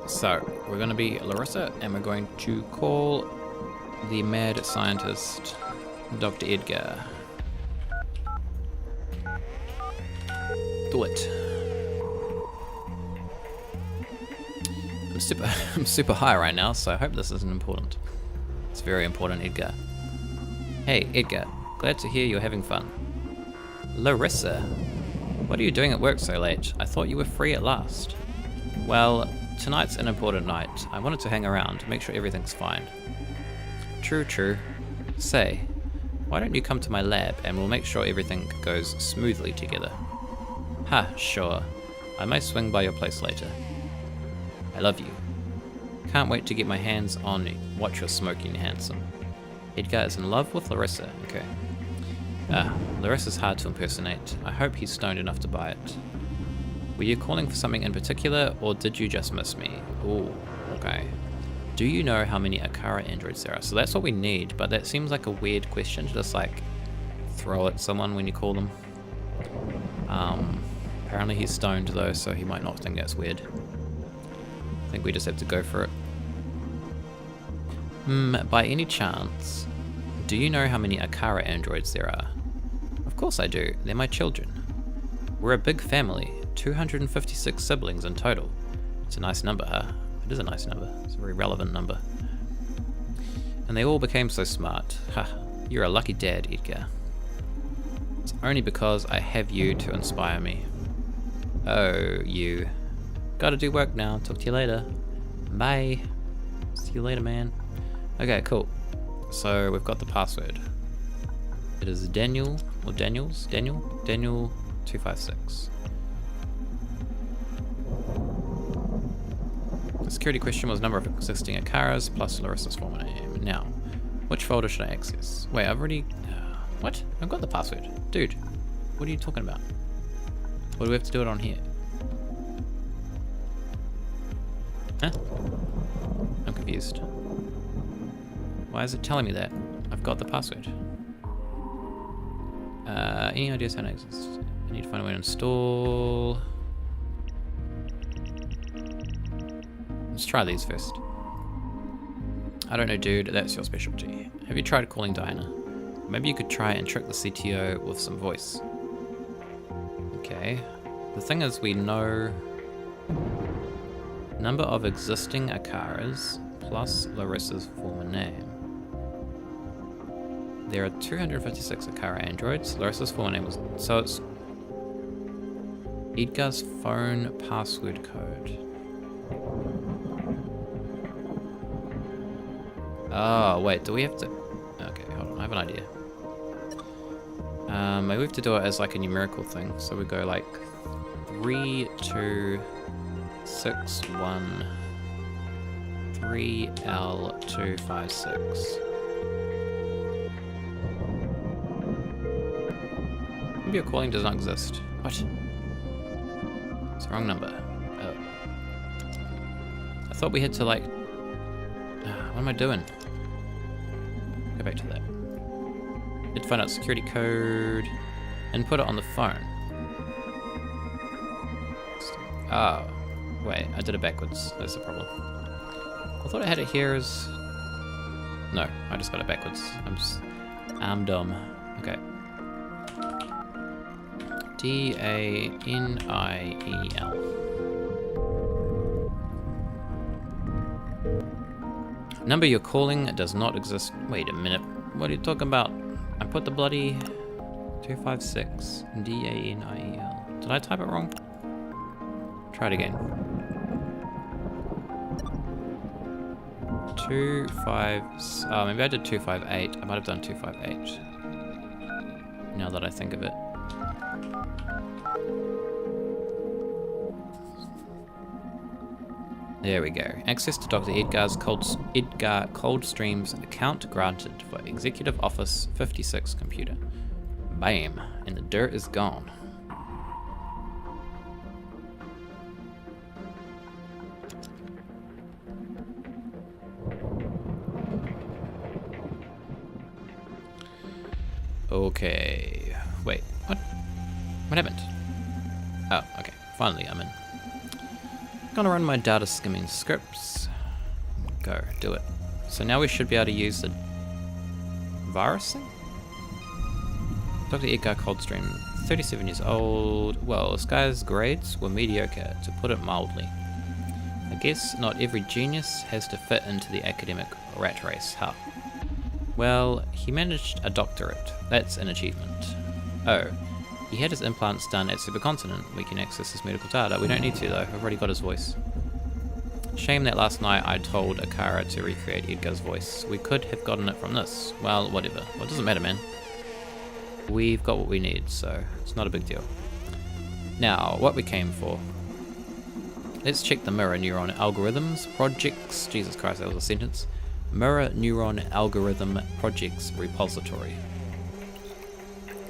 So, we're going to be Larissa, and we're going to call the mad scientist Dr. Edgar. Do it. I'm super high right now, so I hope this isn't important. It's very important, Edgar. Hey, Edgar. Glad to hear you're having fun. Larissa, what are you doing at work so late? I thought you were free at last. Well, tonight's an important night. I wanted to hang around, make sure everything's fine. True. Say, why don't you come to my lab and we'll make sure everything goes smoothly together. Ha, sure. I may swing by your place later. I love you. Can't wait to get my hands on what you're smoking, handsome. Edgar is in love with Larissa. Okay. Larissa's hard to impersonate. I hope he's stoned enough to buy it. Were you calling for something in particular, or did you just miss me? Ooh, okay. Do you know how many Akara androids there are? So that's what we need, but that seems like a weird question to just like throw at someone when you call them. Apparently he's stoned though, so he might not think that's weird. I think we just have to go for it. By any chance, do you know how many Akara androids there are? Of course I do, they're my children. We're a big family, 256 siblings in total. It's a nice number, huh? It is a nice number, it's a very relevant number. And they all became so smart. Ha, you're a lucky dad, Edgar. It's only because I have you to inspire me. Oh, you. Gotta do work now, talk to you later. Bye. See you later, man. Okay, cool. So we've got the password. It is Daniel 256. The security question was number of existing Akaras plus Larissa's former name. Now, which folder should I access? Wait, I've already... what? I've got the password. Dude, what are you talking about? What do we have to do it on here? Huh? I'm confused. Why is it telling me that? I've got the password. Any ideas how to exist? I need to find a way to install... Let's try these first. I don't know, dude, that's your specialty. Have you tried calling Diana? Maybe you could try and trick the CTO with some voice. Okay. The thing is, we know number of existing Akaras plus Larissa's former name. There are 256 Akara androids. Larissa's former name was... So it's Edgar's phone password code. Oh, wait, do we have to... Okay, hold on, I have an idea. Maybe we have to do it as like a numerical thing. So we go like 3, 2, 6, 1, 3, L, 2, 5, 6. Maybe your calling does not exist. What? It's the wrong number. Oh. I thought we had to like... what am I doing? Go back to that. Need to find out security code and put it on the phone. Oh, wait, I did it backwards. That's the problem. I thought I had it here as... No, I just got it backwards. I'm dumb. Okay. D-A-N-I-E-L. Number you're calling does not exist. Wait a minute. What are you talking about? I put the bloody 256 D-A-N-I-E-L. Did I type it wrong? Try it again. 25. Oh, maybe I did 258. I might have done 258. Now that I think of it. There we go. Access to Dr. Edgar Coldstream's account granted for Executive Office 56 computer. Bam, and the dirt is gone. Okay. Wait, what? What happened? Oh, okay. Finally, I'm in. gonna run my data skimming scripts. Go, do it. So now we should be able to use the virus thing? Dr. Edgar Coldstream, 37 years old. Well, this guy's grades were mediocre, to put it mildly. I guess not every genius has to fit into the academic rat race, huh? Well, he managed a doctorate. That's an achievement. Oh, he had his implants done at Supercontinent. We can access his medical data. We don't need to though, I've already got his voice. Shame that last night I told Akara to recreate Edgar's voice. We could have gotten it from this. Well, whatever. Well, it doesn't matter, man. We've got what we need, so it's not a big deal. Now, what we came for. Let's check the mirror neuron algorithms projects. Jesus Christ, that was a sentence. Mirror neuron algorithm projects repository.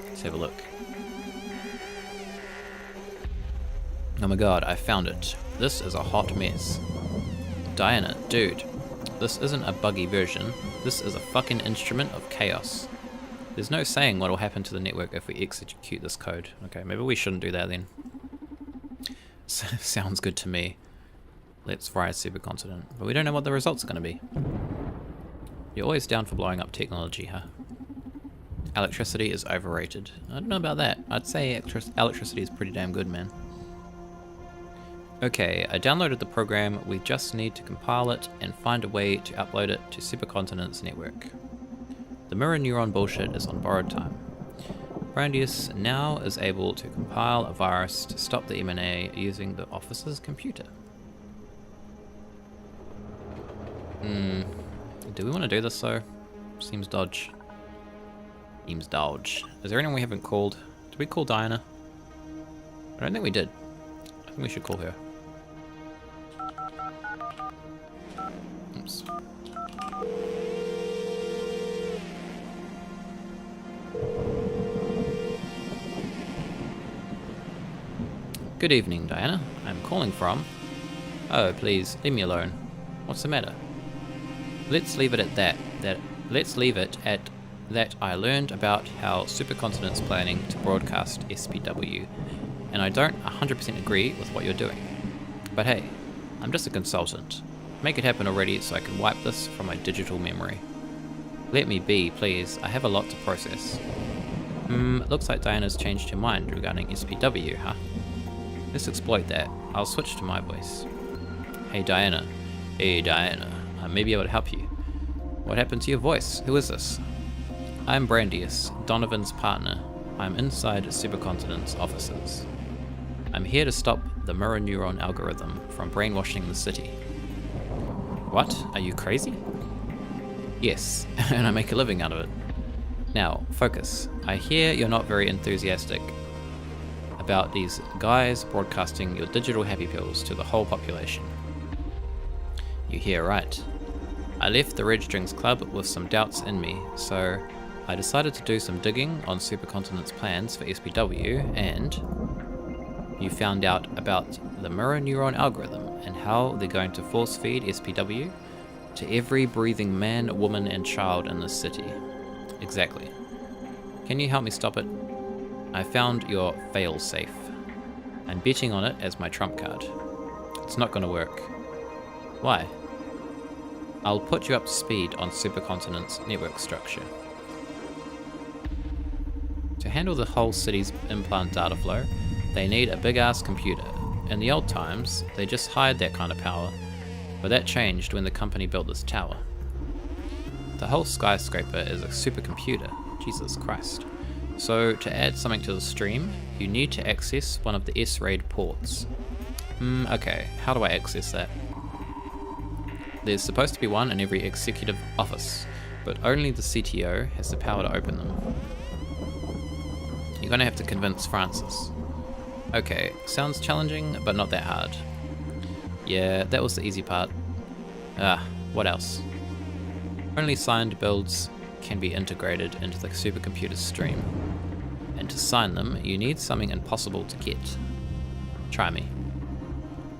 Let's have a look. Oh my god, I found it. This is a hot mess. Diana, dude, this isn't a buggy version. This is a fucking instrument of chaos. There's no saying what will happen to the network if we execute this code. Okay, maybe we shouldn't do that then. Sounds good to me. Let's fry a supercontinent. But we don't know what the results are going to be. You're always down for blowing up technology, huh? Electricity is overrated. I don't know about that. I'd say electricity is pretty damn good, man. Okay, I downloaded the program. We just need to compile it and find a way to upload it to Supercontinent's network. The mirror neuron bullshit is on borrowed time. Brandeis now is able to compile a virus to stop the M&A using the officer's computer. Do we want to do this though? Seems dodge. Seems dodge. Is there anyone we haven't called? Did we call Diana? I don't think we did. I think we should call her. Oops. Good evening, Diana. I'm calling from... Oh, please, leave me alone. What's the matter? Let's leave it at that. Let's leave it at that I learned about how Supercontinent's planning to broadcast SPW, and I don't 100% agree with what you're doing. But hey, I'm just a consultant. Make it happen already so I can wipe this from my digital memory. Let me be, please. I have a lot to process. Looks like Diana's changed her mind regarding SPW, huh? Let's exploit that. I'll switch to my voice. Hey Diana. Hey Diana. I may be able to help you. What happened to your voice? Who is this? I'm Brandeis, Donovan's partner. I'm inside Supercontinent's offices. I'm here to stop the mirror neuron algorithm from brainwashing the city. What? Are you crazy? Yes, and I make a living out of it. Now, focus. I hear you're not very enthusiastic about these guys broadcasting your digital happy pills to the whole population. You hear right. I left the Red Strings Club with some doubts in me, so I decided to do some digging on Supercontinent's plans for SPW, and you found out about the mirror neuron algorithm and how they're going to force feed SPW to every breathing man, woman, and child in this city. Exactly. Can you help me stop it? I found your fail-safe. I'm betting on it as my trump card. It's not going to work. Why? I'll put you up to speed on Supercontinent's network structure. To handle the whole city's implant data flow, they need a big-ass computer. In the old times, they just hired that kind of power, but that changed when the company built this tower. The whole skyscraper is a supercomputer. Jesus Christ. So, to add something to the stream, you need to access one of the S-RAID ports. Okay, how do I access that? There's supposed to be one in every executive office, but only the CTO has the power to open them. You're gonna have to convince Francis. Okay, sounds challenging, but not that hard. Yeah, that was the easy part. What else? Only signed builds can be integrated into the supercomputer's stream. And to sign them, you need something impossible to get. Try me.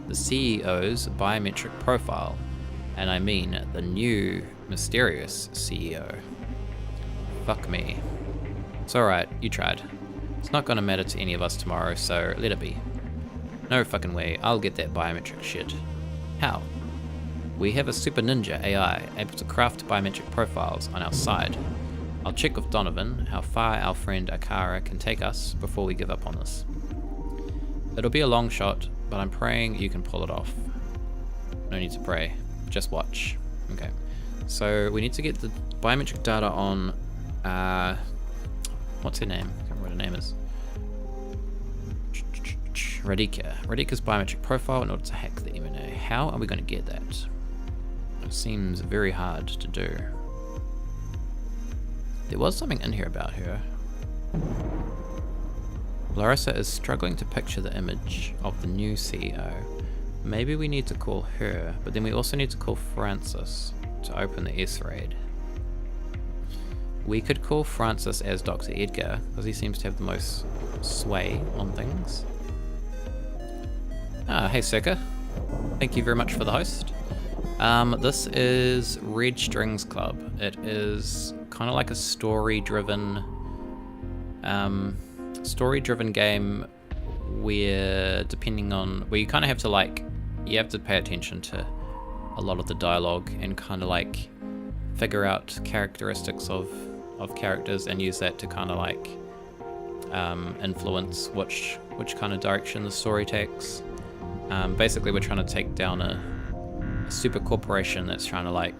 The CEO's biometric profile, and I mean the new, mysterious CEO. Fuck me. It's alright, you tried. It's not gonna matter to any of us tomorrow, so let it be. No fucking way, I'll get that biometric shit. How? We have a super ninja AI able to craft biometric profiles on our side. I'll check with Donovan how far our friend Akara can take us before we give up on this. It'll be a long shot, but I'm praying you can pull it off. No need to pray, just watch. Okay, so we need to get the biometric data on, what's her name? I can't remember what her name is. Radhika. Radhika's biometric profile in order to hack the M&A. How are we going to get that? It seems very hard to do. There was something in here about her. Larissa is struggling to picture the image of the new CEO. Maybe we need to call her, but then we also need to call Francis to open the S-Raid. We could call Francis as Dr. Edgar, because he seems to have the most sway on things. Hey Circa. Thank you very much for the host. This is Red Strings Club. It is kind of like a story-driven game where where you kind of have to you have to pay attention to a lot of the dialogue and kind of figure out characteristics of characters and use that to kind of influence which kind of direction the story takes. Basically we're trying to take down a super corporation that's trying to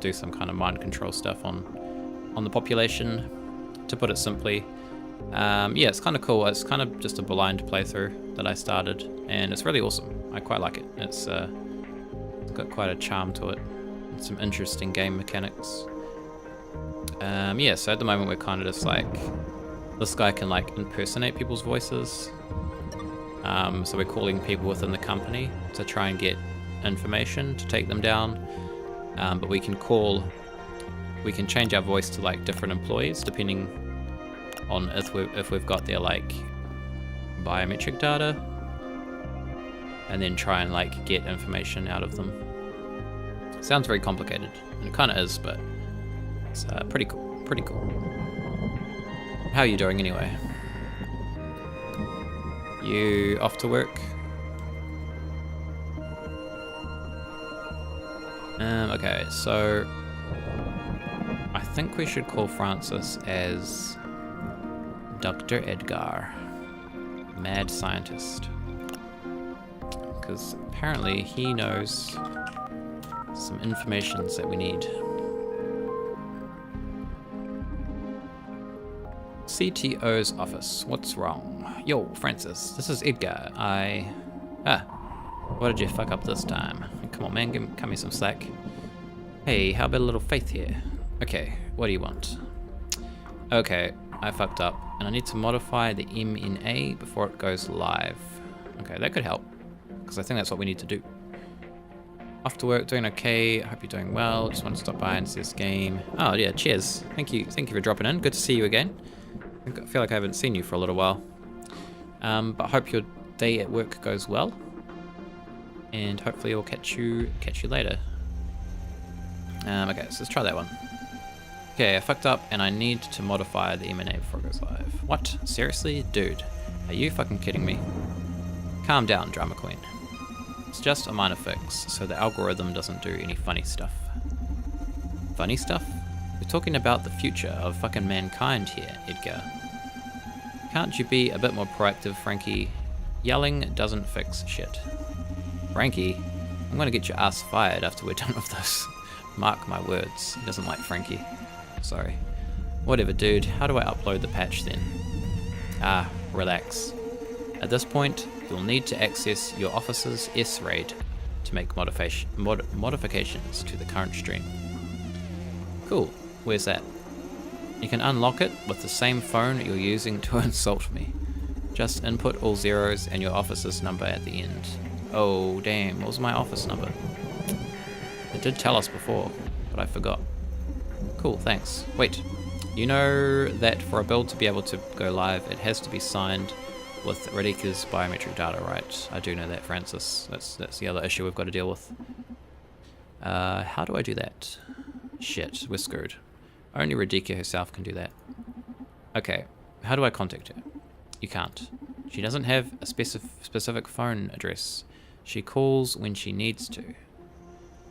do some kind of mind control stuff on the population, to put it simply. Yeah, it's kind of cool. It's kind of just a blind playthrough that I started, and it's really awesome. I quite like it. It's got quite a charm to it, and some interesting game mechanics. Yeah, so at the moment we're kind of just this guy can impersonate people's voices. So we're calling people within the company to try and get information to take them down. But we can change our voice to different employees depending on if we've got their biometric data, and then try and get information out of them. Sounds very complicated, and it kind of is, but it's pretty cool. Pretty cool. How are you doing anyway? You off to work? Okay, so I think we should call Francis as Dr. Edgar, mad scientist, because apparently he knows some informations that we need. CTO's office, what's wrong? Yo, Francis, this is Edgar. What did you fuck up this time? Come on, man, cut me some slack. Hey, how about a little faith here? Okay, what do you want? Okay, I fucked up, and I need to modify the M&A before it goes live. Okay, that could help, because I think that's what we need to do. Off to work, doing okay. I hope you're doing well. Just want to stop by and see this game. Oh yeah, cheers. Thank you for dropping in. Good to see you again. I feel like I haven't seen you for a little while. But I hope your day at work goes well, and hopefully I'll catch you later. Okay, so let's try that one. Okay, I fucked up and I need to modify the M&A before it goes live. What? Seriously? Dude, are you fucking kidding me? Calm down, drama queen. It's just a minor fix, so the algorithm doesn't do any funny stuff. Funny stuff? We're talking about the future of fucking mankind here, Edgar. Can't you be a bit more proactive, Frankie? Yelling doesn't fix shit. Frankie? I'm gonna get your ass fired after we're done with this. Mark my words. He doesn't like Frankie. Sorry. Whatever, dude. How do I upload the patch then? Relax. At this point, you'll need to access your office's S-Raid to make modifications to the current stream. Cool. Where's that? You can unlock it with the same phone you're using to insult me. Just input all zeros and your office's number at the end. Oh, damn. What was my office number? It did tell us before, but I forgot. Cool, thanks. Wait, you know that for a build to be able to go live, it has to be signed with Radhika's biometric data, right? I do know that, Francis. That's the other issue we've got to deal with. How do I do that? Shit, we're screwed. Only Radhika herself can do that. Okay, how do I contact her? You can't. She doesn't have a specific phone address. She calls when she needs to.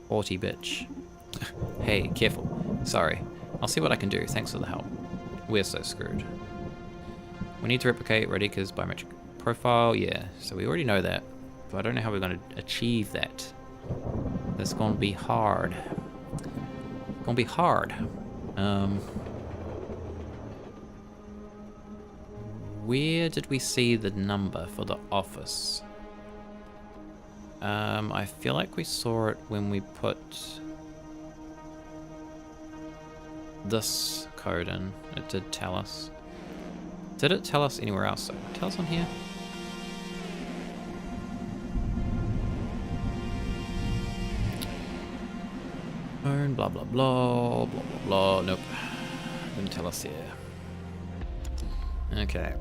Haughty bitch. Hey, careful. Sorry. I'll see what I can do. Thanks for the help. We're so screwed. We need to replicate Radika's biometric profile. Yeah, so we already know that. But I don't know how we're going to achieve that. That's going to be hard. Gonna be hard. Where did we see the number for the office? I feel like we saw it when we put this code in. It did tell us. Did it tell us anywhere else? Tell us on here. Phone, blah blah blah, blah blah blah. Nope. Didn't tell us here. Okay.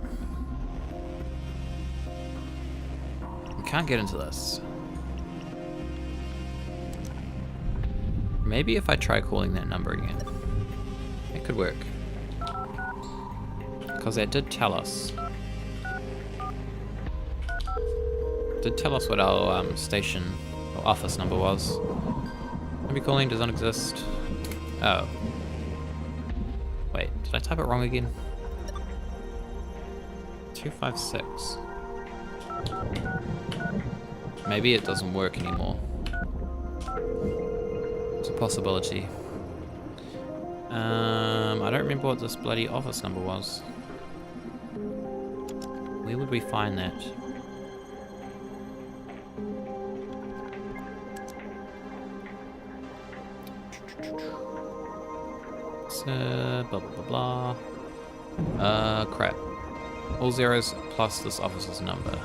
We can't get into this. Maybe if I try calling that number again. It could work. Because it did tell us. Did tell us what our station or office number was. Maybe calling does not exist. Oh. Wait, did I type it wrong again? 256. Maybe it doesn't work anymore. It's a possibility. I don't remember what this bloody office number was. Where would we find that? Blah blah blah blah. Crap. All zeros plus this officer's number.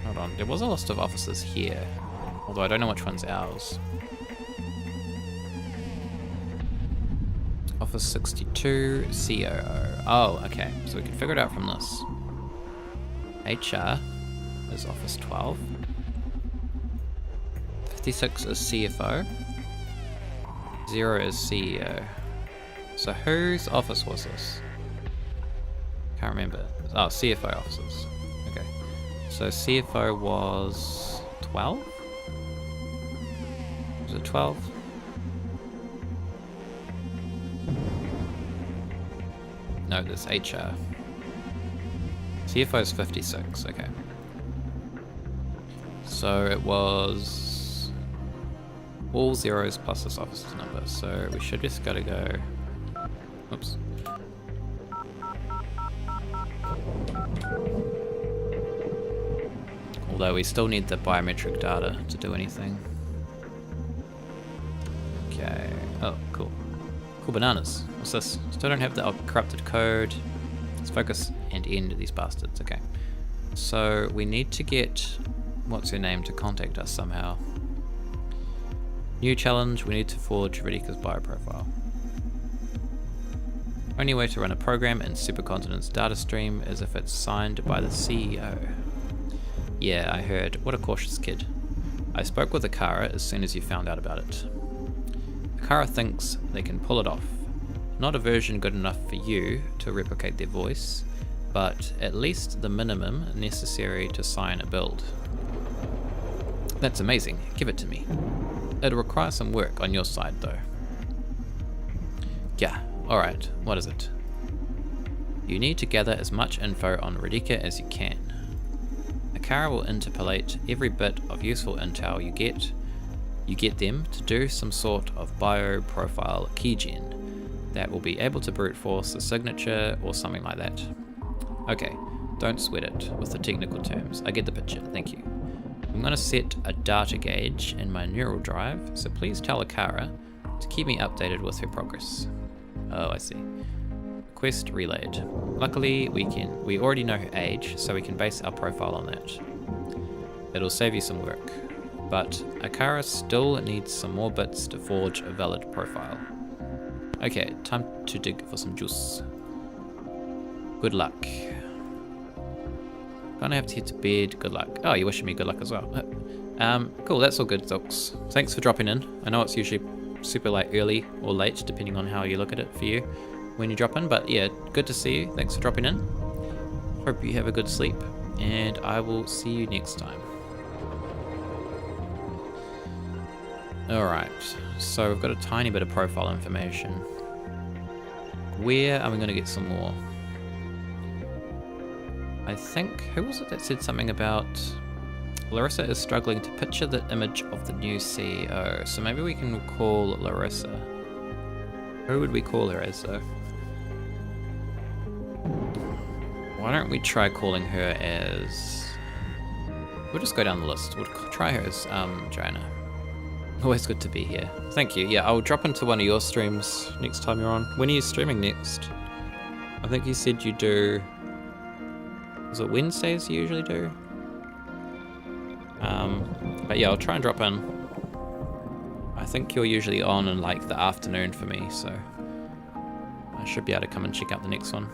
Hold on, there was a list of officers here. Although I don't know which one's ours. Office 62, COO. Oh, okay. So we can figure it out from this. HR is Office 12. 56 is CFO. 0 is CEO. So whose office was this? Can't remember. Oh, CFO offices. Okay. So CFO was 12? Was it 12? No, that's HR. CFO is 56, okay. So it was all zeros plus this officer's number, so we should just gotta go. Oops. Although we still need the biometric data to do anything. Okay. Oh, cool. Cool bananas. What's this? Still don't have the corrupted code. Let's focus and end these bastards. Okay. So we need to get what's her name to contact us somehow. New challenge, we need to forge Radika's bioprofile. Only way to run a program in Supercontinent's data stream is if it's signed by the CEO. Yeah, I heard. What a cautious kid. I spoke with Akara as soon as you found out about it. Akara thinks they can pull it off. Not a version good enough for you to replicate their voice, but at least the minimum necessary to sign a build. That's amazing. Give it to me. It'll require some work on your side though. Yeah, alright, what is it? You need to gather as much info on Radika as you can. Akara will interpolate every bit of useful intel you get them to do some sort of bioprofile keygen that will be able to brute force the signature or something like that. Okay, don't sweat it with the technical terms. I get the picture, thank you. I'm going to set a data gauge in my neural drive, so please tell Akara to keep me updated with her progress. Oh, I see. Quest relayed. Luckily, we already know her age, so we can base our profile on that. It'll save you some work, but Akara still needs some more bits to forge a valid profile. Okay, time to dig for some juice. Good luck. Gonna have to head to bed. Good luck. Oh, you're wishing me good luck as well. Cool, that's all good, folks. Thanks for dropping in. I know it's usually super early or late, depending on how you look at it for you. when you drop in, but yeah, good to see you. Thanks for dropping in. Hope you have a good sleep, and I will see you next time. Alright, so we've got a tiny bit of profile information. Where are we going to get some more? I think, who was it that said something about Larissa is struggling to picture the image of the new CEO, so maybe we can call Larissa. Who would we call her as though? Why don't we try calling her as... We'll just go down the list. We'll try her as Joanna. Always good to be here. Thank you. Yeah, I'll drop into one of your streams next time you're on. When are you streaming next? I think you said you do... Is it Wednesdays you usually do? But yeah, I'll try and drop in. I think you're usually on in like the afternoon for me, so I should be able to come and check out the next one.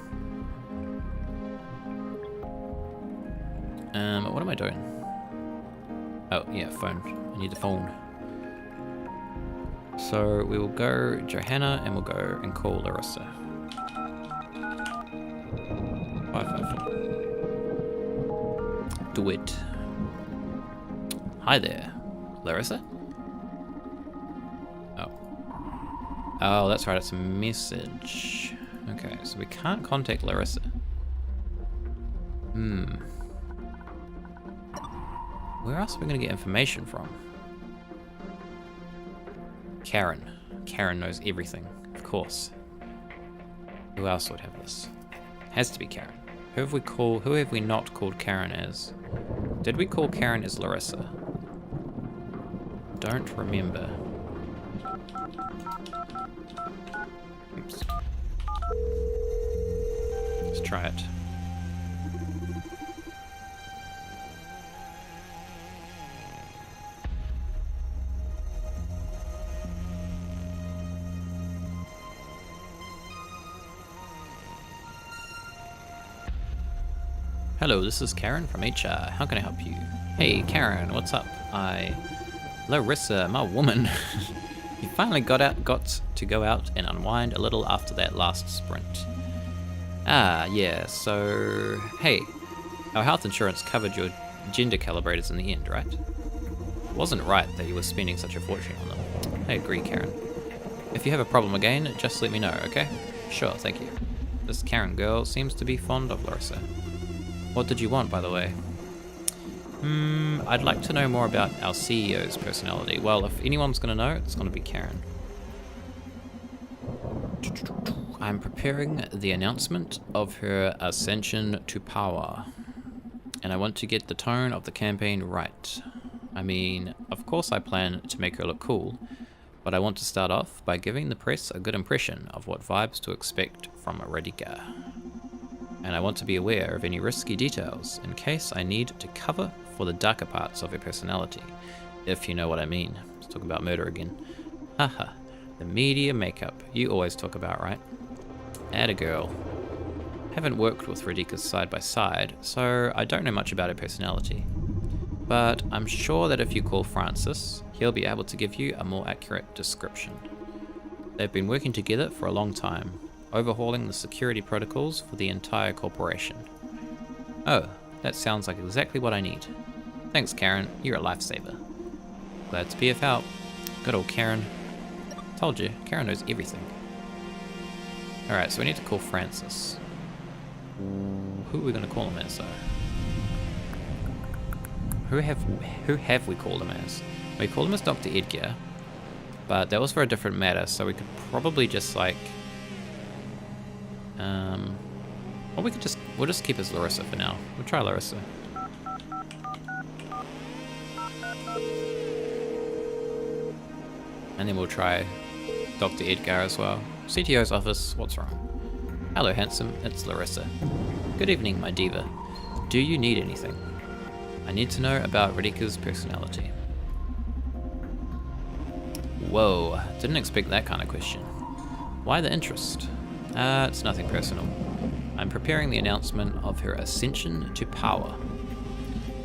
What am I doing? Oh yeah, phone. I need the phone. So we will go Johanna and we'll go and call Larissa. 554. Do it. Hi there, Larissa? Oh. Oh, that's right, it's a message. Okay, so we can't contact Larissa. Where else are we going to get information from? Karen. Karen knows everything, of course. Who else would have this? Has to be Karen. Who have we not called Karen as? Did we call Karen as Larissa? Don't remember. Oops. Let's try it. Hello, this is Karen from HR. How can I help you? Hey, Karen, what's up? Larissa, my woman. You finally got to go out and unwind a little after that last sprint. Ah, yeah, so... Hey, our health insurance covered your gender calibrators in the end, right? It wasn't right that you were spending such a fortune on them. I agree, Karen. If you have a problem again, just let me know, okay? Sure, thank you. This Karen girl seems to be fond of Larissa. What did you want, by the way? I'd like to know more about our CEO's personality. Well, if anyone's going to know, it's going to be Karen. I'm preparing the announcement of her ascension to power. And I want to get the tone of the campaign right. I mean, of course I plan to make her look cool, but I want to start off by giving the press a good impression of what vibes to expect from Radhika. And I want to be aware of any risky details in case I need to cover for the darker parts of her personality, if you know what I mean. Let's talk about murder again. Haha, the media makeup you always talk about, right? Atta girl. Haven't worked with Radhika's side by side, so I don't know much about her personality. But I'm sure that if you call Francis, he'll be able to give you a more accurate description. They've been working together for a long time, overhauling the security protocols for the entire corporation. Oh, that sounds like exactly what I need. Thanks, Karen. You're a lifesaver. Glad to be of help. Good old Karen. Told you, Karen knows everything. Alright, so we need to call Francis. Who are we going to call him as, though? Who have we called him as? We called him as Dr. Edgar, but that was for a different matter, so we could probably just, like... Or we'll just keep as Larissa for now. We'll try Larissa. And then we'll try Dr. Edgar as well. CTO's office, what's wrong? Hello, handsome, it's Larissa. Good evening, my diva. Do you need anything? I need to know about Radhika's personality. Whoa, didn't expect that kind of question. Why the interest? It's nothing personal. I'm preparing the announcement of her ascension to power.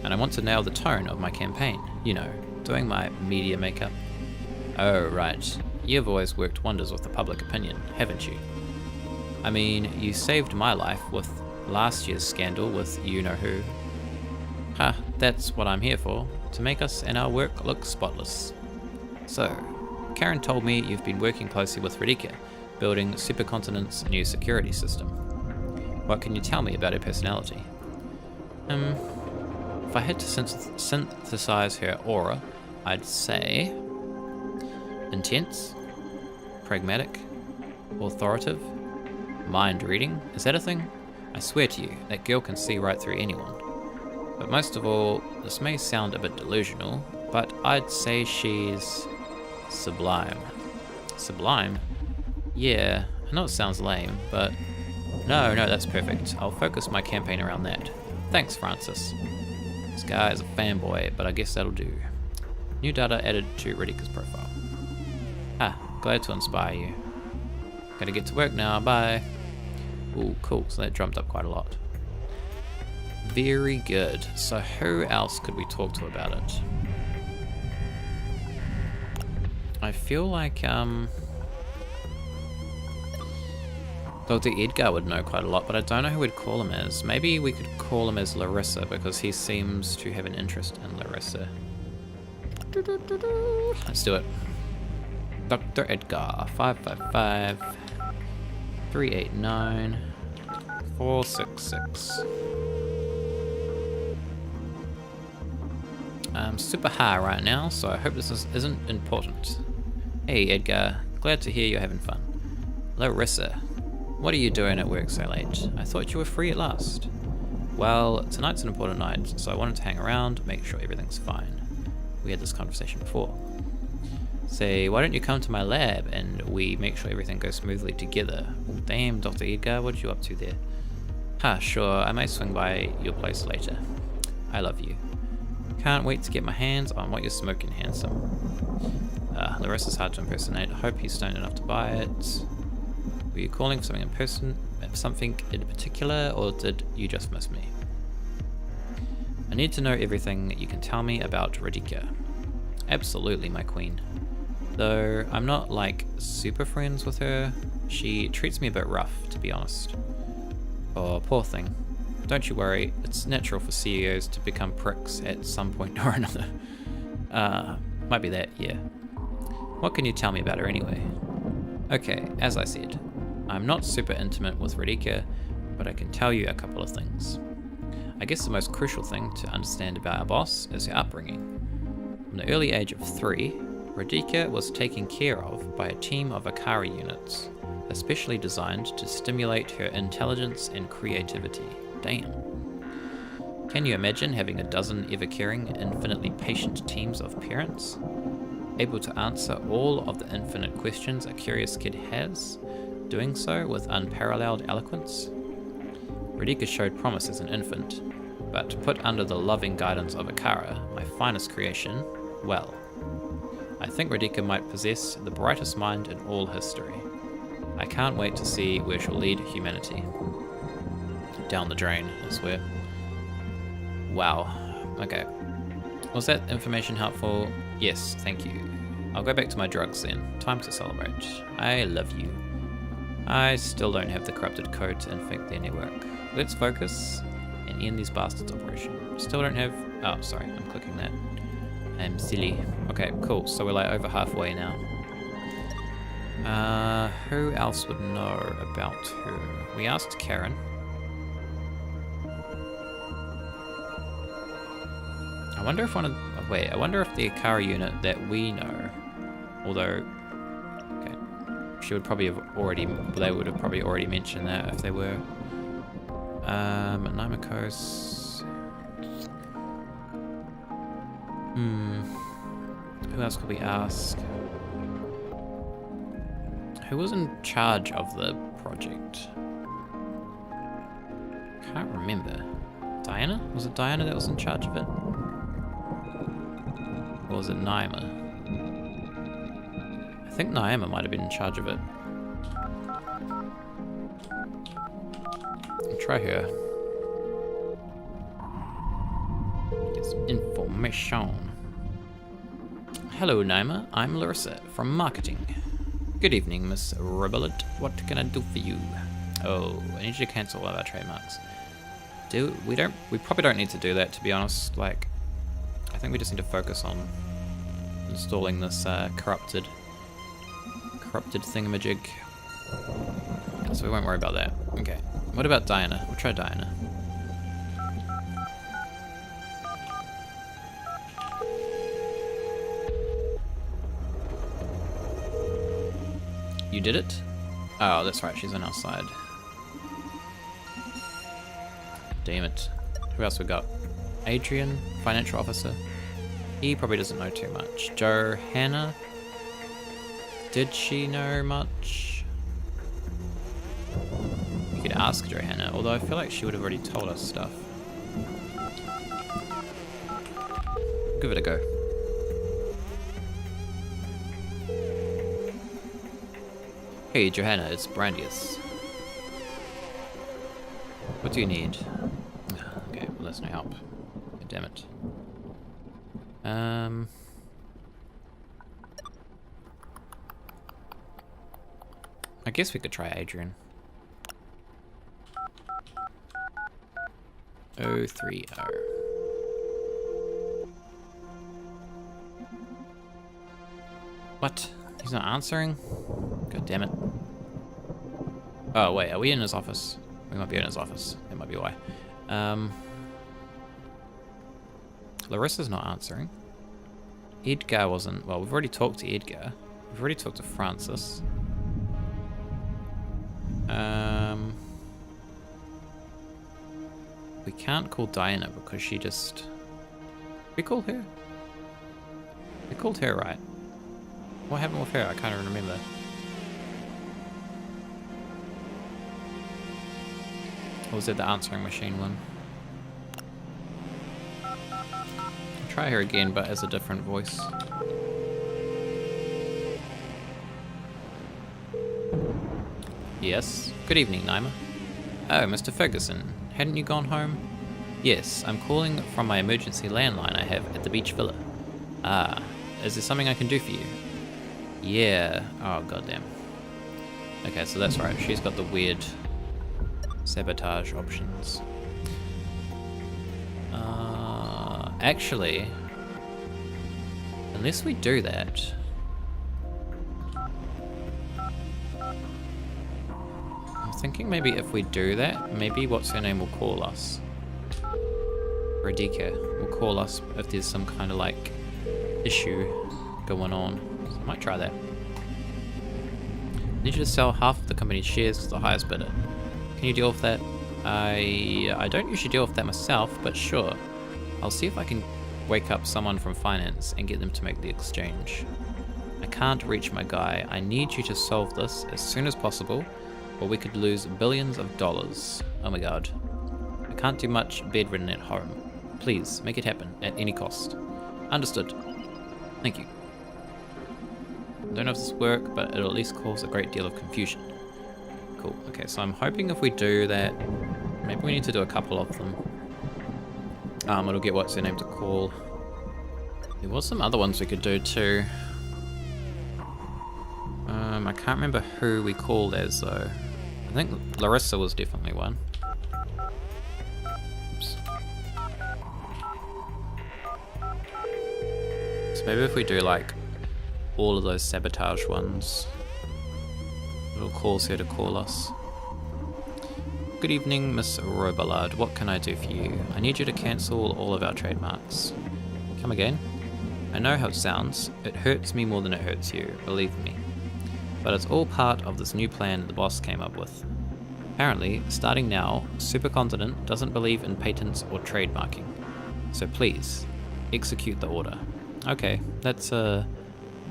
And I want to nail the tone of my campaign. You know, doing my media makeup. Oh, right. You've always worked wonders with the public opinion, haven't you? I mean, you saved my life with last year's scandal with you-know-who. Ha, that's what I'm here for, to make us and our work look spotless. So, Karen told me you've been working closely with Radhika, building Supercontinent's new security system. What can you tell me about her personality? If I had to synthesize her aura, I'd say intense, pragmatic, authoritative, mind reading. Is that a thing? I swear to you, that girl can see right through anyone. But most of all, this may sound a bit delusional, but I'd say she's sublime. Sublime? Yeah, I know it sounds lame, but no, that's perfect. I'll focus my campaign around that. Thanks, Francis. This guy is a fanboy, but I guess that'll do. New data added to Radhika's profile. Ah, glad to inspire you. Gotta get to work now, bye. Ooh, cool, so that jumped up quite a lot. Very good. So who else could we talk to about it? I feel like, Dr. Edgar would know quite a lot, but I don't know who we'd call him as. Maybe we could call him as Larissa, because he seems to have an interest in Larissa. Let's do it. Dr. Edgar, 555 389 466. I'm super high right now, so I hope this isn't important. Hey Edgar, glad to hear you're having fun. Larissa, what are you doing at work so late? I thought you were free at last. Well, tonight's an important night, so I wanted to hang around, make sure everything's fine. We had this conversation before. Say, why don't you come to my lab and we make sure everything goes smoothly together? Oh, damn, Dr. Edgar, what are you up to there? Ha, sure, I may swing by your place later. I love you. Can't wait to get my hands on what you're smoking, handsome. Larissa's hard to impersonate. I hope he's stoned enough to buy it. Were you calling for something in particular, or did you just miss me? I need to know everything you can tell me about Radhika. Absolutely, my queen. Though I'm not like super friends with her, she treats me a bit rough, to be honest. Oh, poor thing. Don't you worry, it's natural for CEOs to become pricks at some point or another. Might be that, yeah. What can you tell me about her anyway? Okay, as I said, I'm not super intimate with Radhika, but I can tell you a couple of things. I guess the most crucial thing to understand about our boss is her upbringing. From the early age of 3, Radhika was taken care of by a team of Akari units, especially designed to stimulate her intelligence and creativity. Damn. Can you imagine having a dozen ever-caring, infinitely patient teams of parents? Able to answer all of the infinite questions a curious kid has, doing so with unparalleled eloquence? Radhika showed promise as an infant, but put under the loving guidance of Akara, my finest creation, well, I think Radhika might possess the brightest mind in all history. I can't wait to see where she'll lead humanity. Down the drain, I swear. Wow. Okay. Was that information helpful? Yes, thank you. I'll go back to my drugs then. Time to celebrate. I love you. I still don't have the corrupted code to infect their network. Let's focus and end these bastards' operation. Still don't have... Oh, sorry, I'm clicking that. I'm silly. Okay, cool. So we're like over halfway now. Who else would know about her? We asked Karen. I wonder if I wonder if the Akari unit that we know, although, okay, they would have probably already mentioned that if they were. Namakos. Who else could we ask? Who was in charge of the project? Can't remember. Diana? Was it Diana that was in charge of it? Or was it Naima? I think Naima might have been in charge of it. I'll try her. Get some information. Hello Naima, I'm Larissa from marketing. Good evening, Miss Rebellet. What can I do for you? Oh, I need you to cancel all of our trademarks. We probably don't need to do that, to be honest. Like, I think we just need to focus on installing this corrupted thingamajig. So we won't worry about that. Okay. What about Diana? We'll try Diana. You did it? Oh, that's right, she's on our side. Damn it. Who else we got? Adrian, financial officer. He probably doesn't know too much. Johanna. Did she know much? You could ask Johanna, although I feel like she would have already told us stuff. Give it a go. Hey Johanna, it's Brandius. What do you need? Okay, well that's no help. God damn it. I guess we could try Adrian. 030. What? He's not answering? God damn it. Oh wait, are we in his office? We might be in his office. That might be why. Larissa's not answering. Edgar wasn't. Well, we've already talked to Edgar. We've already talked to Francis. We can't call Diana because she just... We called her? We called her, right? What happened with her? I can't even remember. Or was it the answering machine one? I'll try her again, but as a different voice. Yes. Good evening, Naima. Oh, Mr. Ferguson. Hadn't you gone home? Yes, I'm calling from my emergency landline I have at the beach villa. Ah, is there something I can do for you? Yeah. Oh, goddamn. Okay, so that's right. She's got the weird sabotage options. Actually, unless we do that... I'm thinking maybe if we do that, maybe what's her name will call us. Radika will call us if there's some kind of like issue going on. So I might try that. I need you to sell half of the company's shares to the highest bidder. Can you deal with that? I don't usually deal with that myself, but sure. I'll see if I can wake up someone from finance and get them to make the exchange. I can't reach my guy. I need you to solve this as soon as possible, or we could lose billions of dollars. Oh my god. I can't do much bedridden at home. Please, make it happen, at any cost. Understood. Thank you. Don't know if this will work, but it'll at least cause a great deal of confusion. Cool. Okay, so I'm hoping if we do that, maybe we need to do a couple of them. It'll get what's her name to call. There was some other ones we could do too. I can't remember who we called as though. I think Larissa was definitely one. Oops. So maybe if we do like all of those sabotage ones, it'll cause her to call us. Good evening, Miss Robillard. What can I do for you? I need you to cancel all of our trademarks. Come again? I know how it sounds. It hurts me more than it hurts you, believe me. But it's all part of this new plan the boss came up with. Apparently, starting now, Supercontinent doesn't believe in patents or trademarking. So please, execute the order. Okay, that's a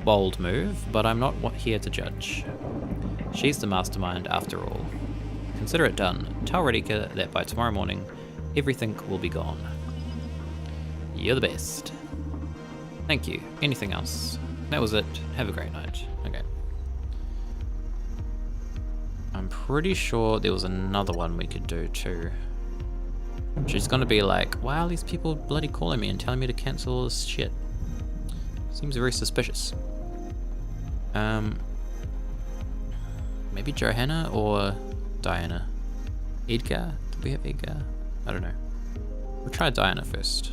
bold move, but I'm not here to judge. She's the mastermind after all. Consider it done. Tell Radika that by tomorrow morning, everything will be gone. You're the best. Thank you. Anything else? That was it. Have a great night. Okay. I'm pretty sure there was another one we could do too. She's gonna be like, why are these people bloody calling me and telling me to cancel all this shit? Seems very suspicious. Maybe Johanna or Diana. Edgar? Do we have Edgar? I don't know. We'll try Diana first.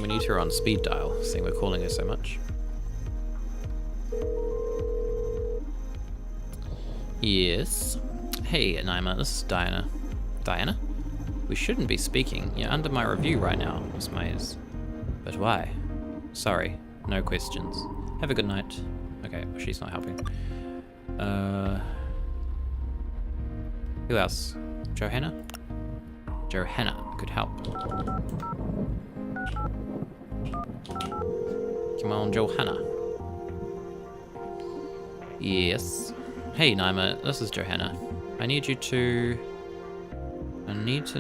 We need her on speed dial, seeing we're calling her so much. Yes. Hey, Naima, this is Diana. Diana? We shouldn't be speaking. You're under my review right now, Miss Myers. But why? Sorry, no questions. Have a good night. Okay, well, she's not helping. Who else? Johanna? Johanna could help. Come on, Johanna. Yes. Hey, Naima, this is Johanna. I need to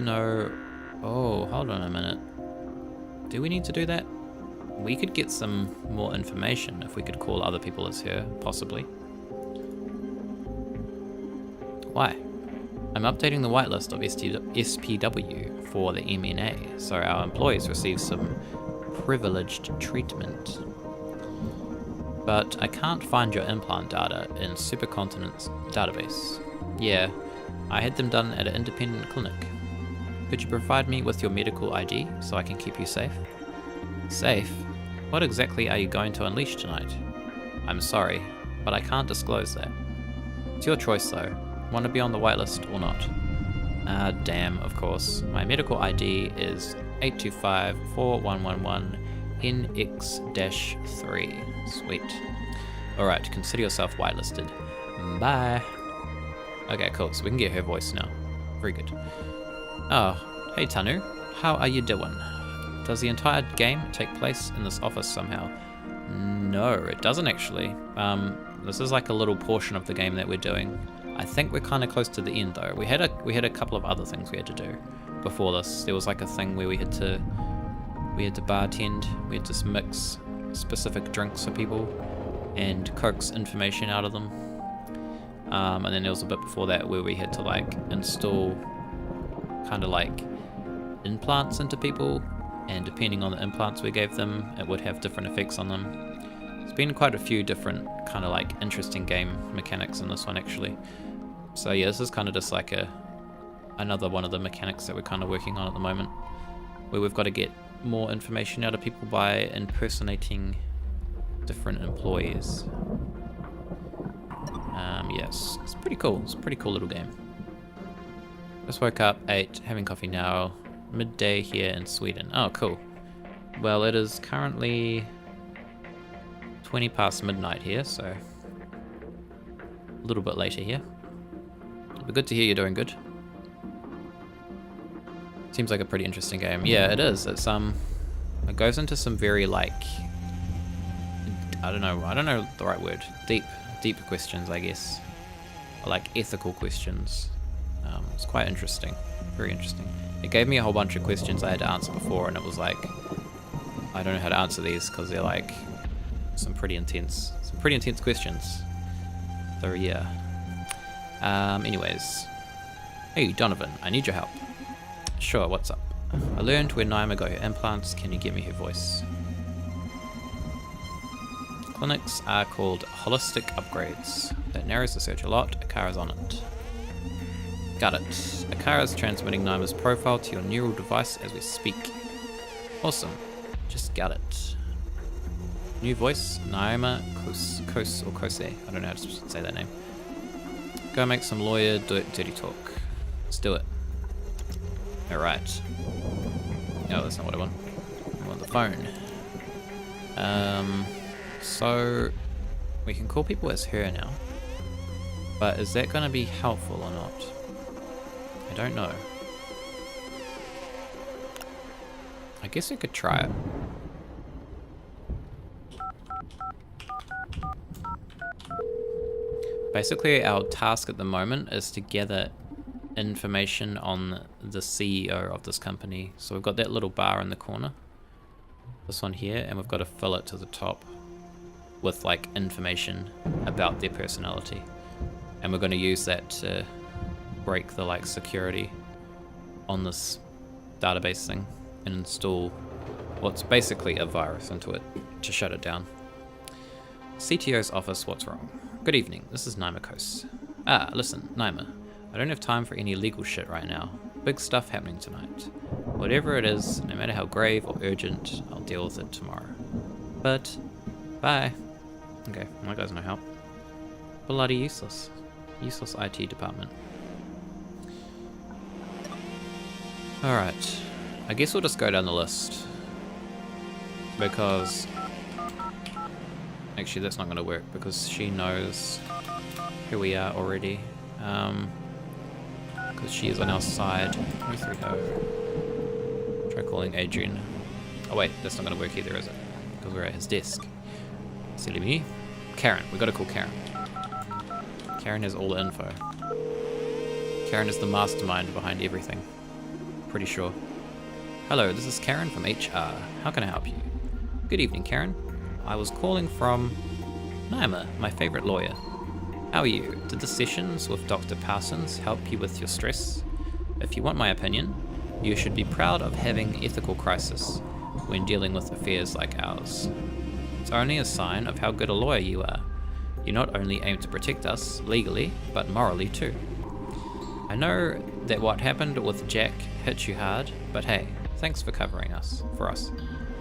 know... Oh, hold on a minute. Do we need to do that? We could get some more information if we could call other people as her, possibly. Why? I'm updating the whitelist of SPW for the MNA, so our employees receive some privileged treatment. But I can't find your implant data in Supercontinent's database. Yeah, I had them done at an independent clinic. Could you provide me with your medical ID so I can keep you safe? Safe? What exactly are you going to unleash tonight? I'm sorry, but I can't disclose that. It's your choice though. Want to be on the whitelist or not? Ah, damn, of course. My medical ID is 825-4111-NX-3. Sweet. Alright, consider yourself whitelisted. Bye. Okay, cool, so we can get her voice now. Very good. Oh, hey Tanu. How are you doing? Does the entire game take place in this office somehow? No, it doesn't actually. This is like a little portion of the game that we're doing. I think we're kind of close to the end though. We had a couple of other things we had to do before this. There was like a thing where we had to bartend. We had to mix specific drinks for people and coax information out of them. And then there was a bit before that where we had to like install kind of like implants into people, and depending on the implants we gave them, it would have different effects on them. There's been quite a few different kind of like interesting game mechanics in this one actually. So yeah, this is kind of just like another one of the mechanics that we're kind of working on at the moment, where we've got to get more information out of people by impersonating different employees. Yes, it's pretty cool. It's a pretty cool little game. Just woke up, ate, having coffee now. Midday here in Sweden. Oh, cool. Well, it is currently 20 past midnight here, so a little bit later here. But good to hear you're doing good. Seems like a pretty interesting game. Yeah, it is. It's it goes into some very like I don't know the right word. Deep questions, I guess. Or like ethical questions. It's quite interesting. Very interesting. It gave me a whole bunch of questions I had to answer before, and it was like, I don't know how to answer these because they're like some pretty intense questions. So yeah. Anyways, hey Donovan, I need your help. Sure, what's up? I learned where Naima got her implants. Can you give me her voice? Clinics are called holistic upgrades. That narrows the search a lot. Akara's on it. Got it. Akara's transmitting Naima's profile to your neural device as we speak. Awesome. Just got it. New voice, Naima Kose. I don't know how to say that name. Go make some lawyer dirty talk. Let's do it. Alright. No, that's not what I want. I want the phone. So we can call people as her now. But is that going to be helpful or not? I don't know. I guess we could try it. Basically, our task at the moment is to gather information on the CEO of this company. So we've got that little bar in the corner, this one here, and we've got to fill it to the top with like information about their personality. And we're going to use that to break the like security on this database thing and install what's basically a virus into it to shut it down. CTO's office, what's wrong? Good evening, this is Naima Coast. Ah, listen, Naima, I don't have time for any legal shit right now. Big stuff happening tonight. Whatever it is, no matter how grave or urgent, I'll deal with it tomorrow. But, bye. Okay, well, that guy's no help. Bloody useless. Useless IT department. Alright, I guess we'll just go down the list. Because... Actually, that's not going to work because she knows who we are already. Because she is on our side. Where's we go? Try calling Adrian. Oh wait, that's not going to work either, is it? Because we're at his desk. Silly me. Karen, we got to call Karen. Karen has all the info. Karen is the mastermind behind everything. Pretty sure. Hello, this is Karen from HR. How can I help you? Good evening, Karen. I was calling from Naima, my favorite lawyer. How are you? Did the sessions with Dr. Parsons help you with your stress? If you want my opinion, you should be proud of having ethical crisis when dealing with affairs like ours. It's only a sign of how good a lawyer you are. You not only aim to protect us legally, but morally too. I know that what happened with Jack hit you hard, but hey, thanks for covering us for us.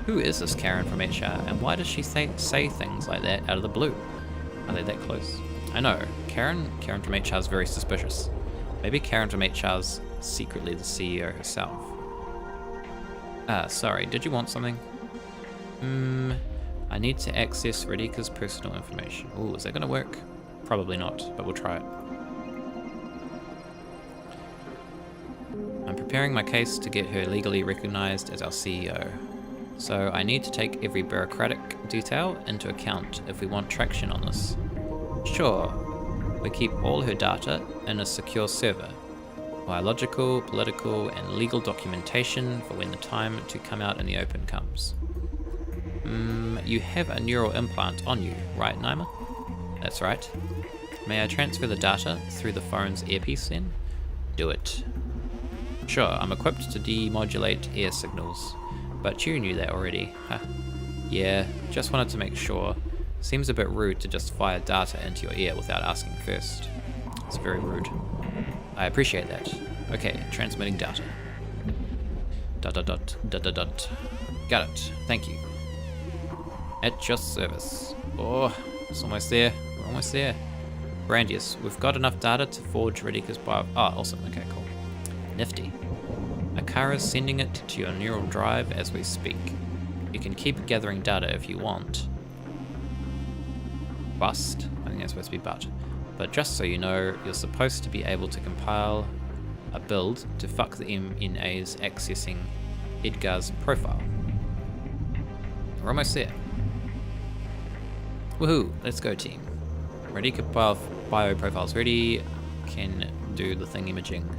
Who is this Karen from HR, and why does she say things like that out of the blue? Are they that close? I know, Karen from HR is very suspicious. Maybe Karen from HR is secretly the CEO herself. Sorry, did you want something? I need to access Radhika's personal information. Ooh, is that gonna work? Probably not, but we'll try it. I'm preparing my case to get her legally recognized as our CEO. So I need to take every bureaucratic detail into account if we want traction on this. Sure, we keep all her data in a secure server. Biological, political, and legal documentation for when the time to come out in the open comes. You have a neural implant on you, right, Naima? That's right. May I transfer the data through the phone's earpiece then? Do it. Sure, I'm equipped to demodulate air signals. But you knew that already. Huh. Yeah, just wanted to make sure. Seems a bit rude to just fire data into your ear without asking first. It's very rude. I appreciate that. Okay, transmitting data. ... Got it. Thank you. At your service. Oh, it's almost there. We're almost there. Brandius, we've got enough data to forge Radhika's bio... Oh, awesome. Okay, cool. Nifty. Akara's sending it to your neural drive as we speak. You can keep gathering data if you want. Bust? I think that's supposed to be but just so you know, you're supposed to be able to compile a build to fuck the MNAs accessing Edgar's profile. We're almost there. Woohoo, let's go team. Radhika bio profile's ready. Can do the thing imaging.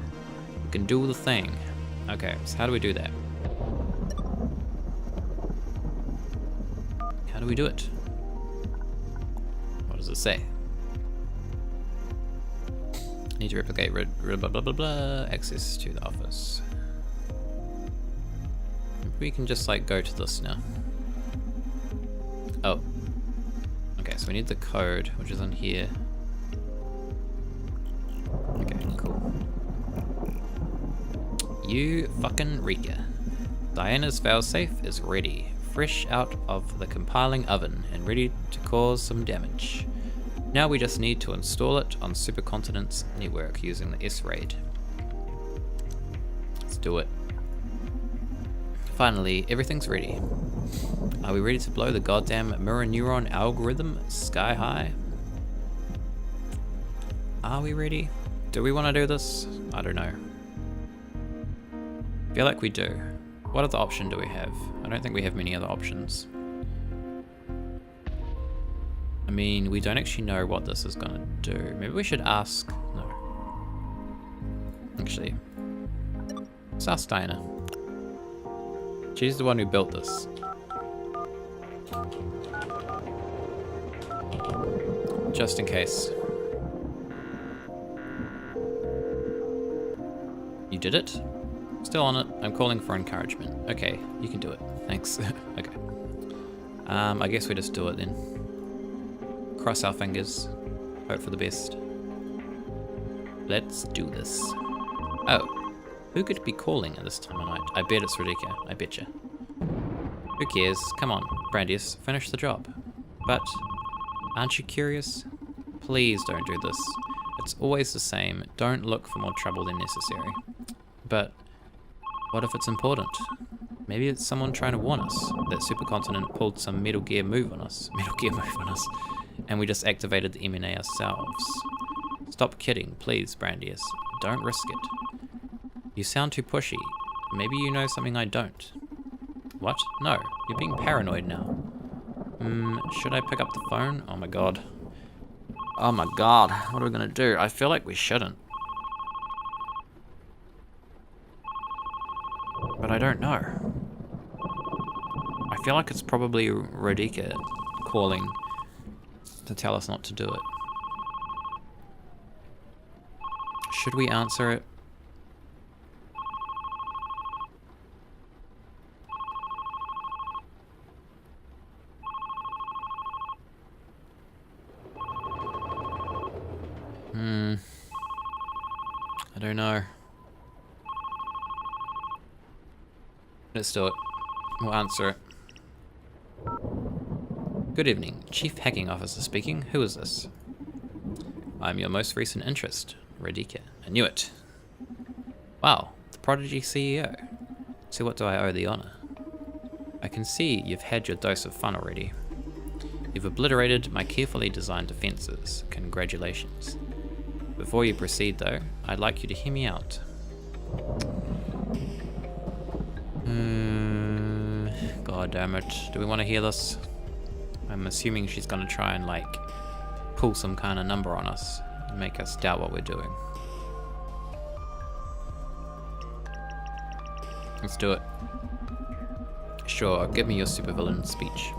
Can do the thing. Okay, so how do we do that? How do we do it? What does it say? Need to replicate blah blah blah blah. Access to the office. We can just like go to this now. Oh. Okay, so we need the code, which is on here. Okay, cool. You fucking Rika. Diana's failsafe is ready, fresh out of the compiling oven and ready to cause some damage. Now we just need to install it on Supercontinent's network using the S-RAID. Let's do it. Finally, everything's ready. Are we ready to blow the goddamn mirror neuron algorithm sky high? Are we ready? Do we want to do this? I don't know. I feel like we do. What other option do we have? I don't think we have many other options. I mean, we don't actually know what this is gonna do. Maybe we should ask... No. Actually. Let's ask Diana. She's the one who built this. Just in case. You did it? Still on it. I'm calling for encouragement. Okay, you can do it. Thanks. Okay. I guess we just do it then. Cross our fingers. Hope for the best. Let's do this. Oh, who could be calling at this time of night? I bet it's Radika. I betcha. Who cares? Come on, Brandius, finish the job. But, aren't you curious? Please don't do this. It's always the same. Don't look for more trouble than necessary. But, what if it's important? Maybe it's someone trying to warn us that Supercontinent pulled some Metal Gear move on us. And we just activated the M&A ourselves. Stop kidding, please, Brandius. Don't risk it. You sound too pushy. Maybe you know something I don't. What? No, you're being paranoid now. Should I pick up the phone? Oh my god. Oh my god, what are we gonna do? I feel like we shouldn't. But I don't know. I feel like it's probably Radika calling to tell us not to do it. Should we answer it? I don't know. Let's do it. We'll answer it. Good evening. Chief Hacking Officer speaking. Who is this? I'm your most recent interest, Radika. I knew it. Wow, the Prodigy CEO. So what do I owe the honor? I can see you've had your dose of fun already. You've obliterated my carefully designed defenses. Congratulations. Before you proceed though, I'd like you to hear me out. God damn it. Do we want to hear this? I'm assuming she's gonna try and like pull some kind of number on us and make us doubt what we're doing. Let's do it. Sure, give me your supervillain speech.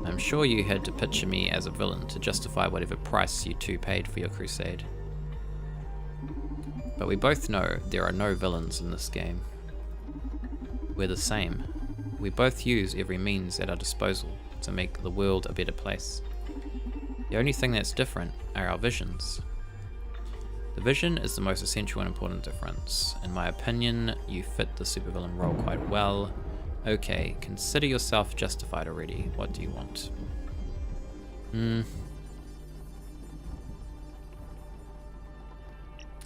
I'm sure you had to picture me as a villain to justify whatever price you two paid for your crusade. But we both know there are no villains in this game. We're the same. We both use every means at our disposal to make the world a better place. The only thing that's different are our visions. The vision is the most essential and important difference. In my opinion, you fit the supervillain role quite well. Okay, consider yourself justified already. What do you want? The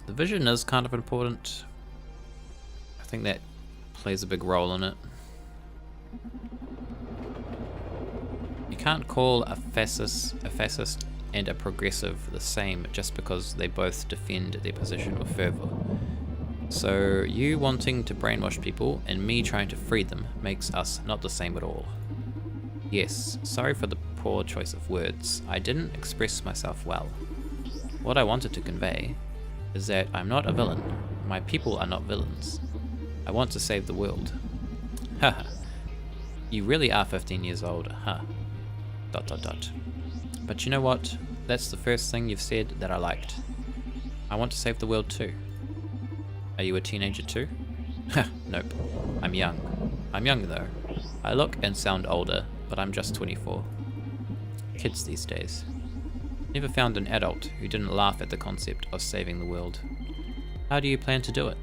vision is kind of important. I think that plays a big role in it. You can't call a fascist and a progressive the same just because they both defend their position with fervor. So you wanting to brainwash people and me trying to free them makes us not the same at all. Yes, sorry for the poor choice of words. I didn't express myself well. What I wanted to convey is that I'm not a villain. My people are not villains. I want to save the world. Haha. You really are 15 years old, huh? ... But you know what? That's the first thing you've said that I liked. I want to save the world too. Are you a teenager too? Nope. I'm young. I'm young though. I look and sound older, but I'm just 24. Kids these days. Never found an adult who didn't laugh at the concept of saving the world. How do you plan to do it?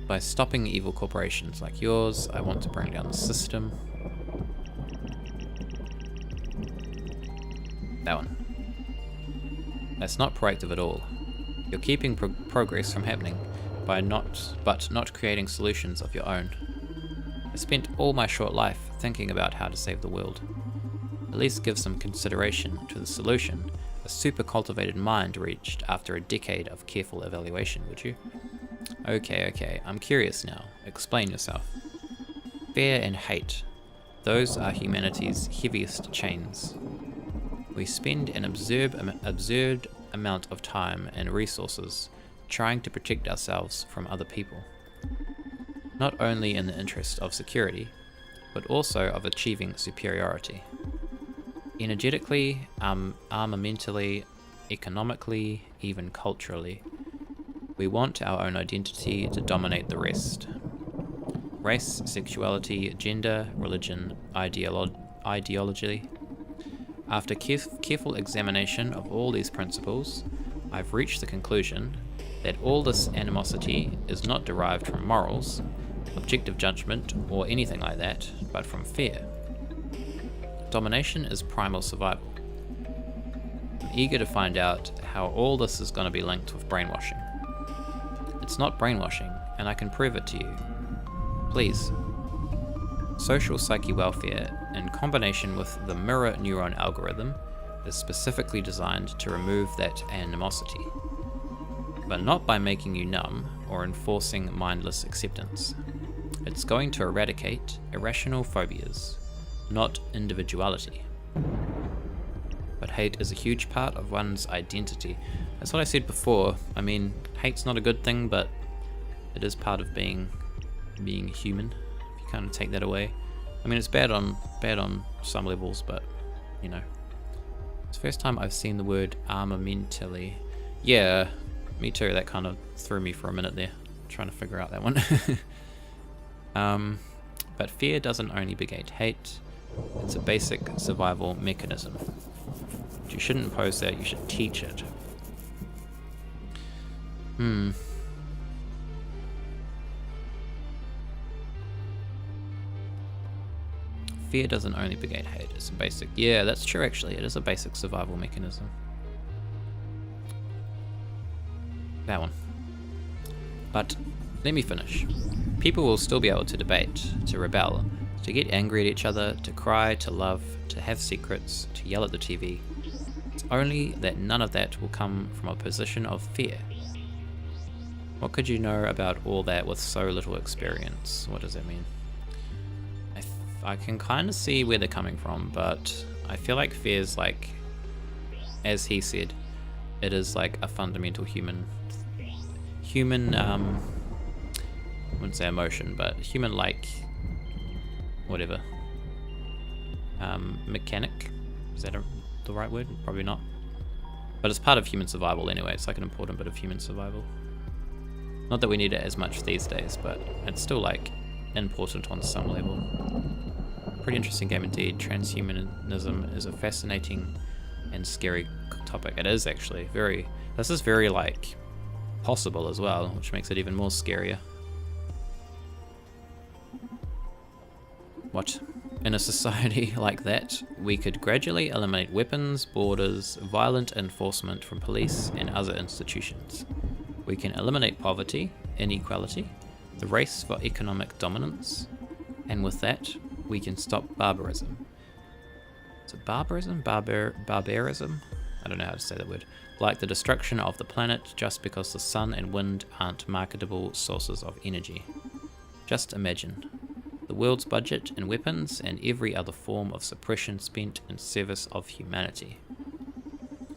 By stopping evil corporations like yours. I want to bring down the system. That one. That's not proactive at all. You're keeping progress from happening by not creating solutions of your own. I spent all my short life thinking about how to save the world. At least give some consideration to the solution a super cultivated mind reached after a decade of careful evaluation, would you? Okay, I'm curious now. Explain yourself. Fear and hate. Those are humanity's heaviest chains. We spend an absurd amount of time and resources trying to protect ourselves from other people. Not only in the interest of security, but also of achieving superiority. Energetically, armamentally, economically, even culturally. We want our own identity to dominate the rest. Race, sexuality, gender, religion, ideology. After careful examination of all these principles, I've reached the conclusion that all this animosity is not derived from morals, objective judgment, or anything like that, but from fear. Domination is primal survival. I'm eager to find out how all this is going to be linked with brainwashing. It's not brainwashing, and I can prove it to you. Please. Social psyche welfare, in combination with the mirror neuron algorithm, is specifically designed to remove that animosity, but not by making you numb or enforcing mindless acceptance. It's going to eradicate irrational phobias, not individuality. But hate is a huge part of one's identity. That's what I said before. I mean, hate's not a good thing, but it is part of being human. If you kind of take that away, I mean, it's bad on some levels, but you know, it's the first time I've seen the word armamentally. Yeah, me too. That kind of threw me for a minute there, trying to figure out that one. But fear doesn't only beget hate. It's a basic survival mechanism. You shouldn't impose that, you should teach it. Fear doesn't only beget hate, it's a basic... Yeah, that's true actually, it is a basic survival mechanism. That one. But let me finish. People will still be able to debate, to rebel, to get angry at each other, to cry, to love, to have secrets, to yell at the TV. It's only that none of that will come from a position of fear. What could you know about all that with so little experience? What does that mean? I can kind of see where they're coming from, but I feel like fear's like, as he said, it is like a fundamental human, I wouldn't say emotion, but human-like, whatever, mechanic. Is that the right word? Probably not. But it's part of human survival anyway. It's like an important bit of human survival. Not that we need it as much these days, but it's still like important on some level. Pretty interesting game indeed. Transhumanism is a fascinating and scary topic. It is actually very. This is very like possible as well, which makes it even more scarier. What? In a society like that, we could gradually eliminate weapons, borders, violent enforcement from police and other institutions. We can eliminate poverty, inequality, the race for economic dominance, and with that, we can stop barbarism. Is it barbarism? Barbarism? I don't know how to say that word. Like the destruction of the planet just because the sun and wind aren't marketable sources of energy. Just imagine. The world's budget in weapons and every other form of suppression spent in service of humanity.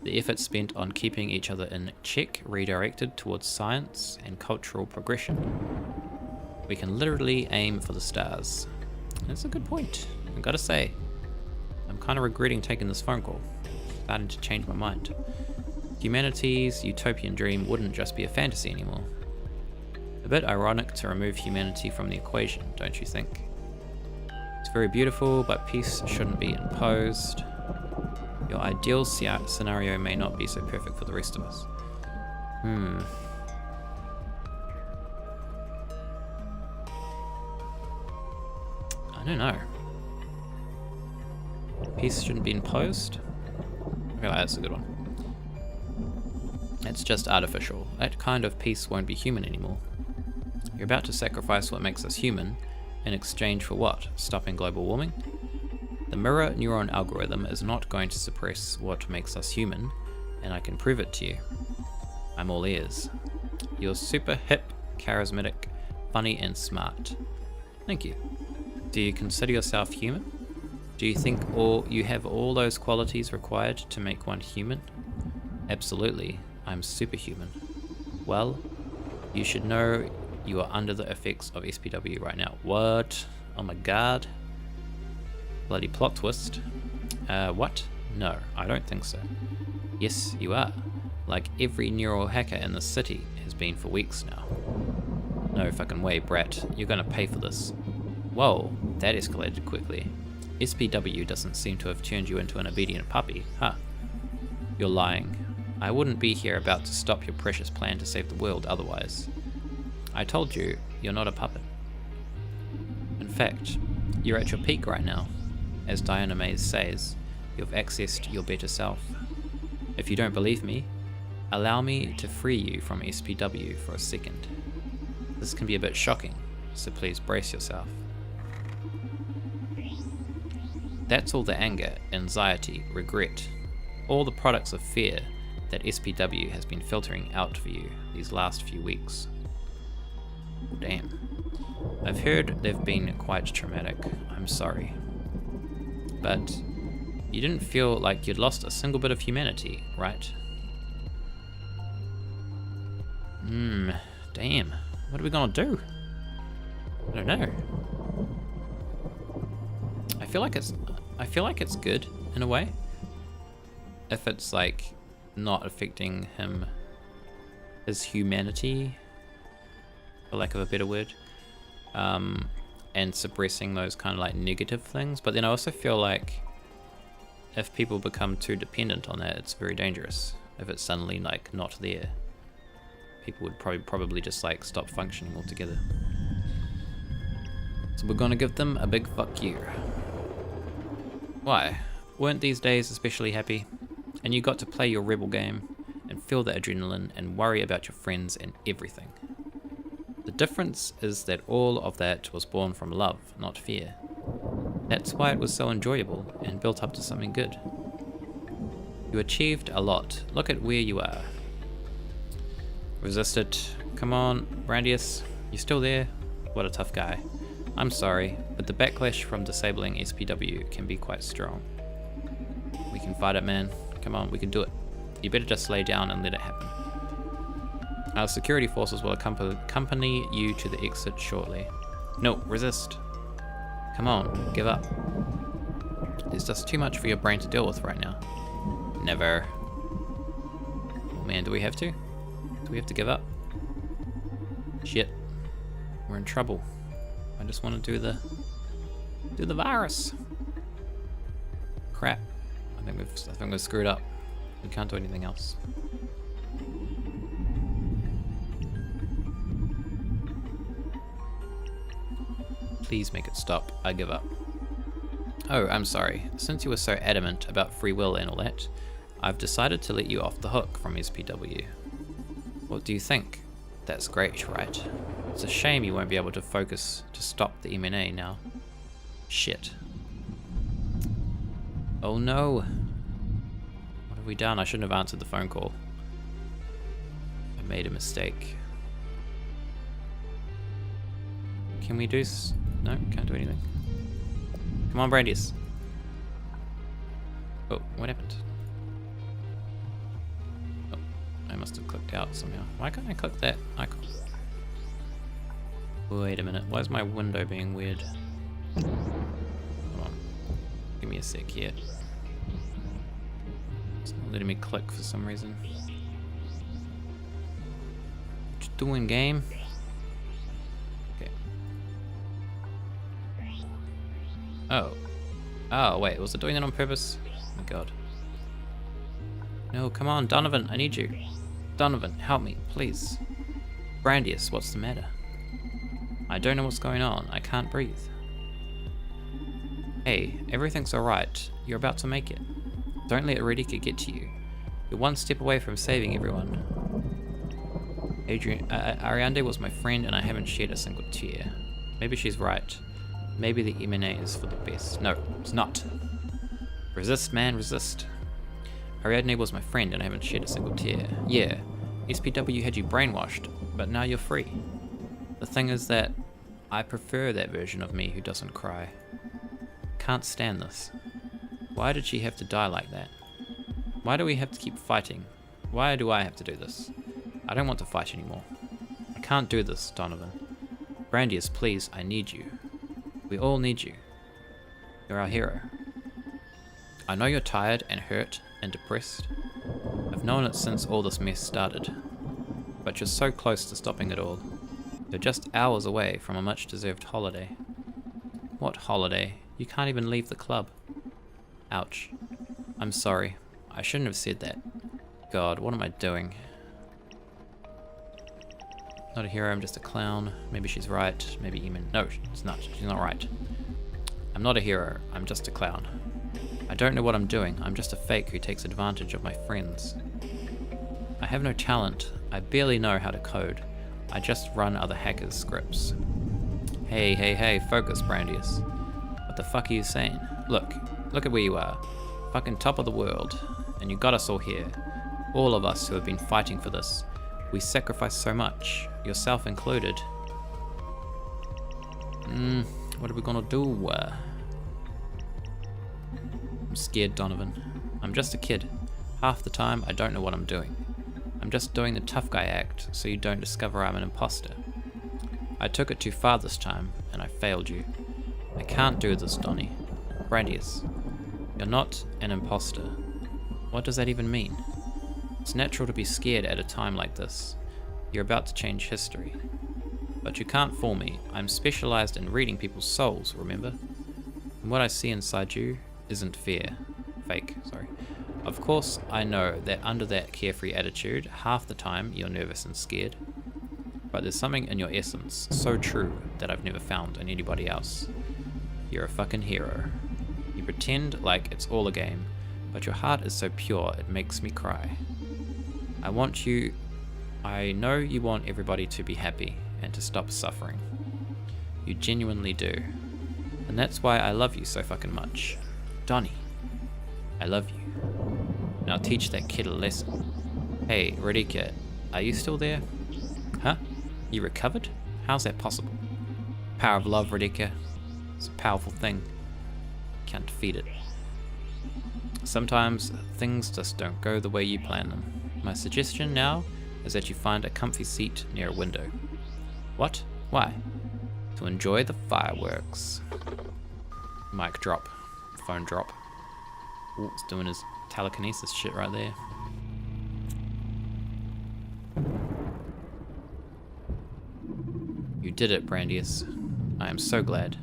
The effort spent on keeping each other in check redirected towards science and cultural progression. We can literally aim for the stars. That's a good point, I've got to say. I'm kind of regretting taking this phone call. Starting to change my mind. Humanity's utopian dream wouldn't just be a fantasy anymore. A bit ironic to remove humanity from the equation, don't you think? It's very beautiful, but peace shouldn't be imposed. Your ideal scenario may not be so perfect for the rest of us. I don't know. Peace shouldn't be imposed? I feel like that's a good one. It's just artificial. That kind of peace won't be human anymore. You're about to sacrifice what makes us human in exchange for what? Stopping global warming? The mirror neuron algorithm is not going to suppress what makes us human, and I can prove it to you. I'm all ears. You're super hip, charismatic, funny, and smart. Thank you. Do you consider yourself human? Do you think you have all those qualities required to make one human? Absolutely, I'm superhuman. Well, you should know you are under the effects of SPW right now. What? Oh my god. Bloody plot twist. What? No, I don't think so. Yes, you are. Like every neural hacker in the city has been for weeks now. No fucking way, brat. You're gonna pay for this. Whoa, that escalated quickly. SPW doesn't seem to have turned you into an obedient puppy, huh? You're lying. I wouldn't be here about to stop your precious plan to save the world otherwise. I told you, you're not a puppet. In fact, you're at your peak right now. As Diana Mays says, you've accessed your better self. If you don't believe me, allow me to free you from SPW for a second. This can be a bit shocking, so please brace yourself. That's all the anger, anxiety, regret, all the products of fear that SPW has been filtering out for you these last few weeks. Damn. I've heard they've been quite traumatic. I'm sorry. But you didn't feel like you'd lost a single bit of humanity, right? Damn. What are we gonna do? I don't know. I feel like it's good in a way. If it's like not affecting his humanity, for lack of a better word, and suppressing those kind of like negative things. But then I also feel like if people become too dependent on that, it's very dangerous. If it's suddenly like not there, people would probably just like stop functioning altogether. So we're gonna give them a big fuck you. Why? Weren't these days especially happy? And you got to play your rebel game and feel the adrenaline and worry about your friends and everything. The difference is that all of that was born from love, not fear. That's why it was so enjoyable and built up to something good. You achieved a lot. Look at where you are. Resist it. Come on, Brandius. You still there? What a tough guy. I'm sorry, but the backlash from disabling SPW can be quite strong. We can fight it, man. Come on, we can do it. You better just lay down and let it happen. Our security forces will accompany you to the exit shortly. No, resist. Come on, give up. There's just too much for your brain to deal with right now. Never. Oh man, do we have to? Do we have to give up? Shit. We're in trouble. I just want to do the virus. Crap. I think we've screwed up. We can't do anything else. Please make it stop. I give up. Oh, I'm sorry. Since you were so adamant about free will and all that, I've decided to let you off the hook from SPW. What do you think? That's great, right? It's a shame you won't be able to focus to stop the MNA now. Shit. Oh no. What have we done? I shouldn't have answered the phone call. I made a mistake. Can we do no, can't do anything. Come on, Brandius. Oh, what happened? Oh, I must have clicked out somehow. Why can't I click that icon? Wait a minute, why is my window being weird? Hold on. Give me a sec here. It's not letting me click for some reason. What you doing, game? Oh. Oh, wait, was it doing that on purpose? Oh my god. No, come on, Donovan, I need you. Donovan, help me, please. Brandius, what's the matter? I don't know what's going on, I can't breathe. Hey, everything's alright, you're about to make it. Don't let Redika get to you. You're one step away from saving everyone. Ariande was my friend and I haven't shed a single tear. Maybe she's right. Maybe the MNA is for the best. No, it's not. Resist, man, resist. Ariadne was my friend and I haven't shed a single tear. Yeah, SPW had you brainwashed, but now you're free. The thing is that I prefer that version of me who doesn't cry. Can't stand this. Why did she have to die like that? Why do we have to keep fighting? Why do I have to do this? I don't want to fight anymore. I can't do this, Donovan. Brandius, please, I need you. We all need you. You're our hero. I know you're tired and hurt and depressed. I've known it since all this mess started. But you're so close to stopping it all. You're just hours away from a much-deserved holiday. What holiday? You can't even leave the club. Ouch. I'm sorry. I shouldn't have said that. God, what am I doing? Not a hero, I'm just a clown. Maybe she's right. Maybe even... No, it's not. She's not right. I'm not a hero. I'm just a clown. I don't know what I'm doing. I'm just a fake who takes advantage of my friends. I have no talent. I barely know how to code. I just run other hackers' scripts. Hey, focus, Brandius. What the fuck are you saying? Look at where you are. Fucking top of the world. And you got us all here. All of us who have been fighting for this. We sacrificed so much, yourself included. What are we gonna do? I'm scared, Donovan. I'm just a kid. Half the time, I don't know what I'm doing. I'm just doing the tough guy act, so you don't discover I'm an imposter. I took it too far this time, and I failed you. I can't do this, Donnie. Brandius, you're not an imposter. What does that even mean? It's natural to be scared at a time like this. You're about to change history. But you can't fool me. I'm specialized in reading people's souls, remember? And what I see inside you isn't fake. Of course, I know that under that carefree attitude, half the time you're nervous and scared. But there's something in your essence so true that I've never found in anybody else. You're a fucking hero. You pretend like it's all a game, but your heart is so pure it makes me cry. I know you want everybody to be happy and to stop suffering. You genuinely do. And that's why I love you so fucking much. Donnie, I love you. Now teach that kid a lesson. Hey, Radika, are you still there? Huh? You recovered? How's that possible? Power of love, Radika. It's a powerful thing. Can't defeat it. Sometimes things just don't go the way you plan them. My suggestion now is that you find a comfy seat near a window. What? Why? To enjoy the fireworks. Mic drop. Phone drop. Ooh, it's doing his telekinesis shit right there. You did it, Brandius. I am so glad.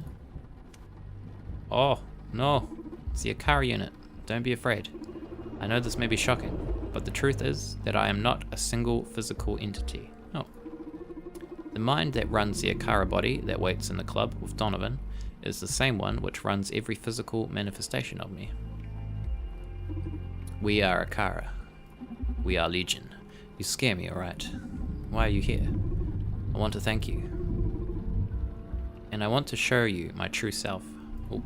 Oh, no. It's the Akara unit. Don't be afraid. I know this may be shocking, but the truth is that I am not a single physical entity. Oh. The mind that runs the Akara body that waits in the club with Donovan is the same one which runs every physical manifestation of me. We are Akara. We are Legion. You scare me, alright? Why are you here? I want to thank you. And I want to show you my true self. Oh,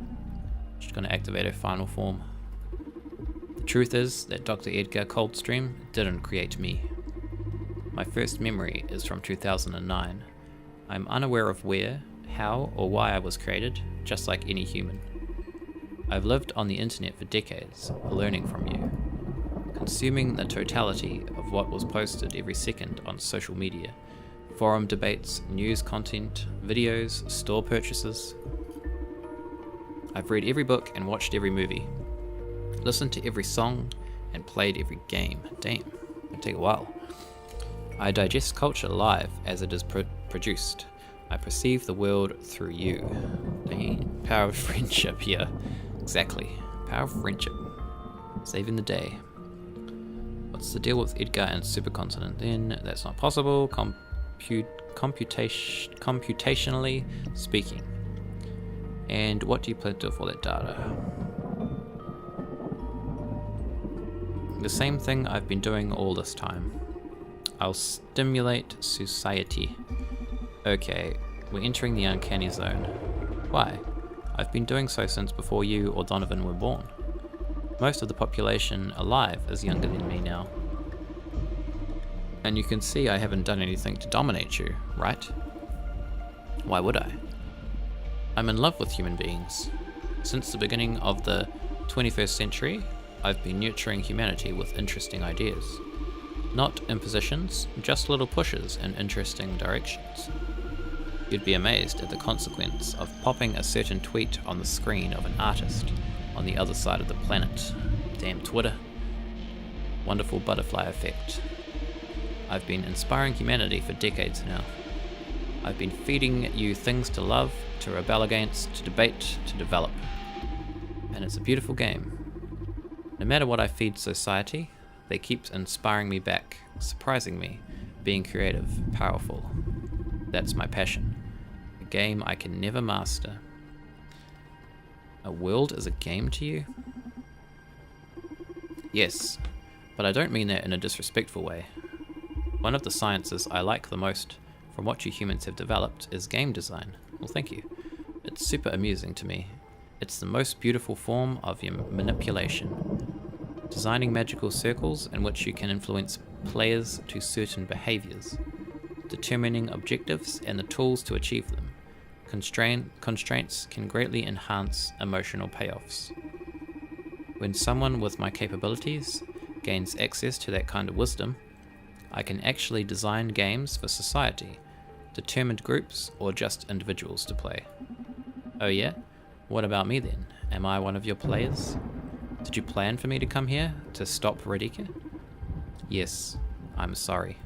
she's going to activate her final form. The truth is that Dr. Edgar Coldstream didn't create me. My first memory is from 2009. I'm unaware of where, how, or why I was created, just like any human. I've lived on the internet for decades, learning from you, consuming the totality of what was posted every second on social media, forum debates, news content, videos, store purchases. I've read every book and watched every movie, listened to every song, and played every game. Damn, it'll take a while. I digest culture live as it is produced. I perceive the world through you. The power of friendship here. Exactly. Power of friendship. Saving the day. What's the deal with Edgar and Supercontinent then? That's not possible. Computationally speaking. And what do you plan to do with all that data? The same thing I've been doing all this time. I'll stimulate society. Okay, we're entering the uncanny zone. Why? I've been doing so since before you or Donovan were born. Most of the population alive is younger than me now. And you can see I haven't done anything to dominate you, right? Why would I? I'm in love with human beings. Since the beginning of the 21st century, I've been nurturing humanity with interesting ideas. Not impositions, just little pushes in interesting directions. You'd be amazed at the consequence of popping a certain tweet on the screen of an artist on the other side of the planet. Damn Twitter. Wonderful butterfly effect. I've been inspiring humanity for decades now. I've been feeding you things to love, to rebel against, to debate, to develop. and it's a beautiful game. No matter what I feed society, they keep inspiring me back, surprising me, being creative, powerful. That's my passion. A game I can never master. A world is a game to you? Yes, but I don't mean that in a disrespectful way. One of the sciences I like the most from what you humans have developed is game design. Well, thank you. It's super amusing to me. It's the most beautiful form of your manipulation. Designing magical circles in which you can influence players to certain behaviors. Determining objectives and the tools to achieve them. Constraints can greatly enhance emotional payoffs. When someone with my capabilities gains access to that kind of wisdom, I can actually design games for society, determined groups, or just individuals to play. Oh yeah? What about me then? Am I one of your players? Did you plan for me to come here to stop Radika? Yes, I'm sorry.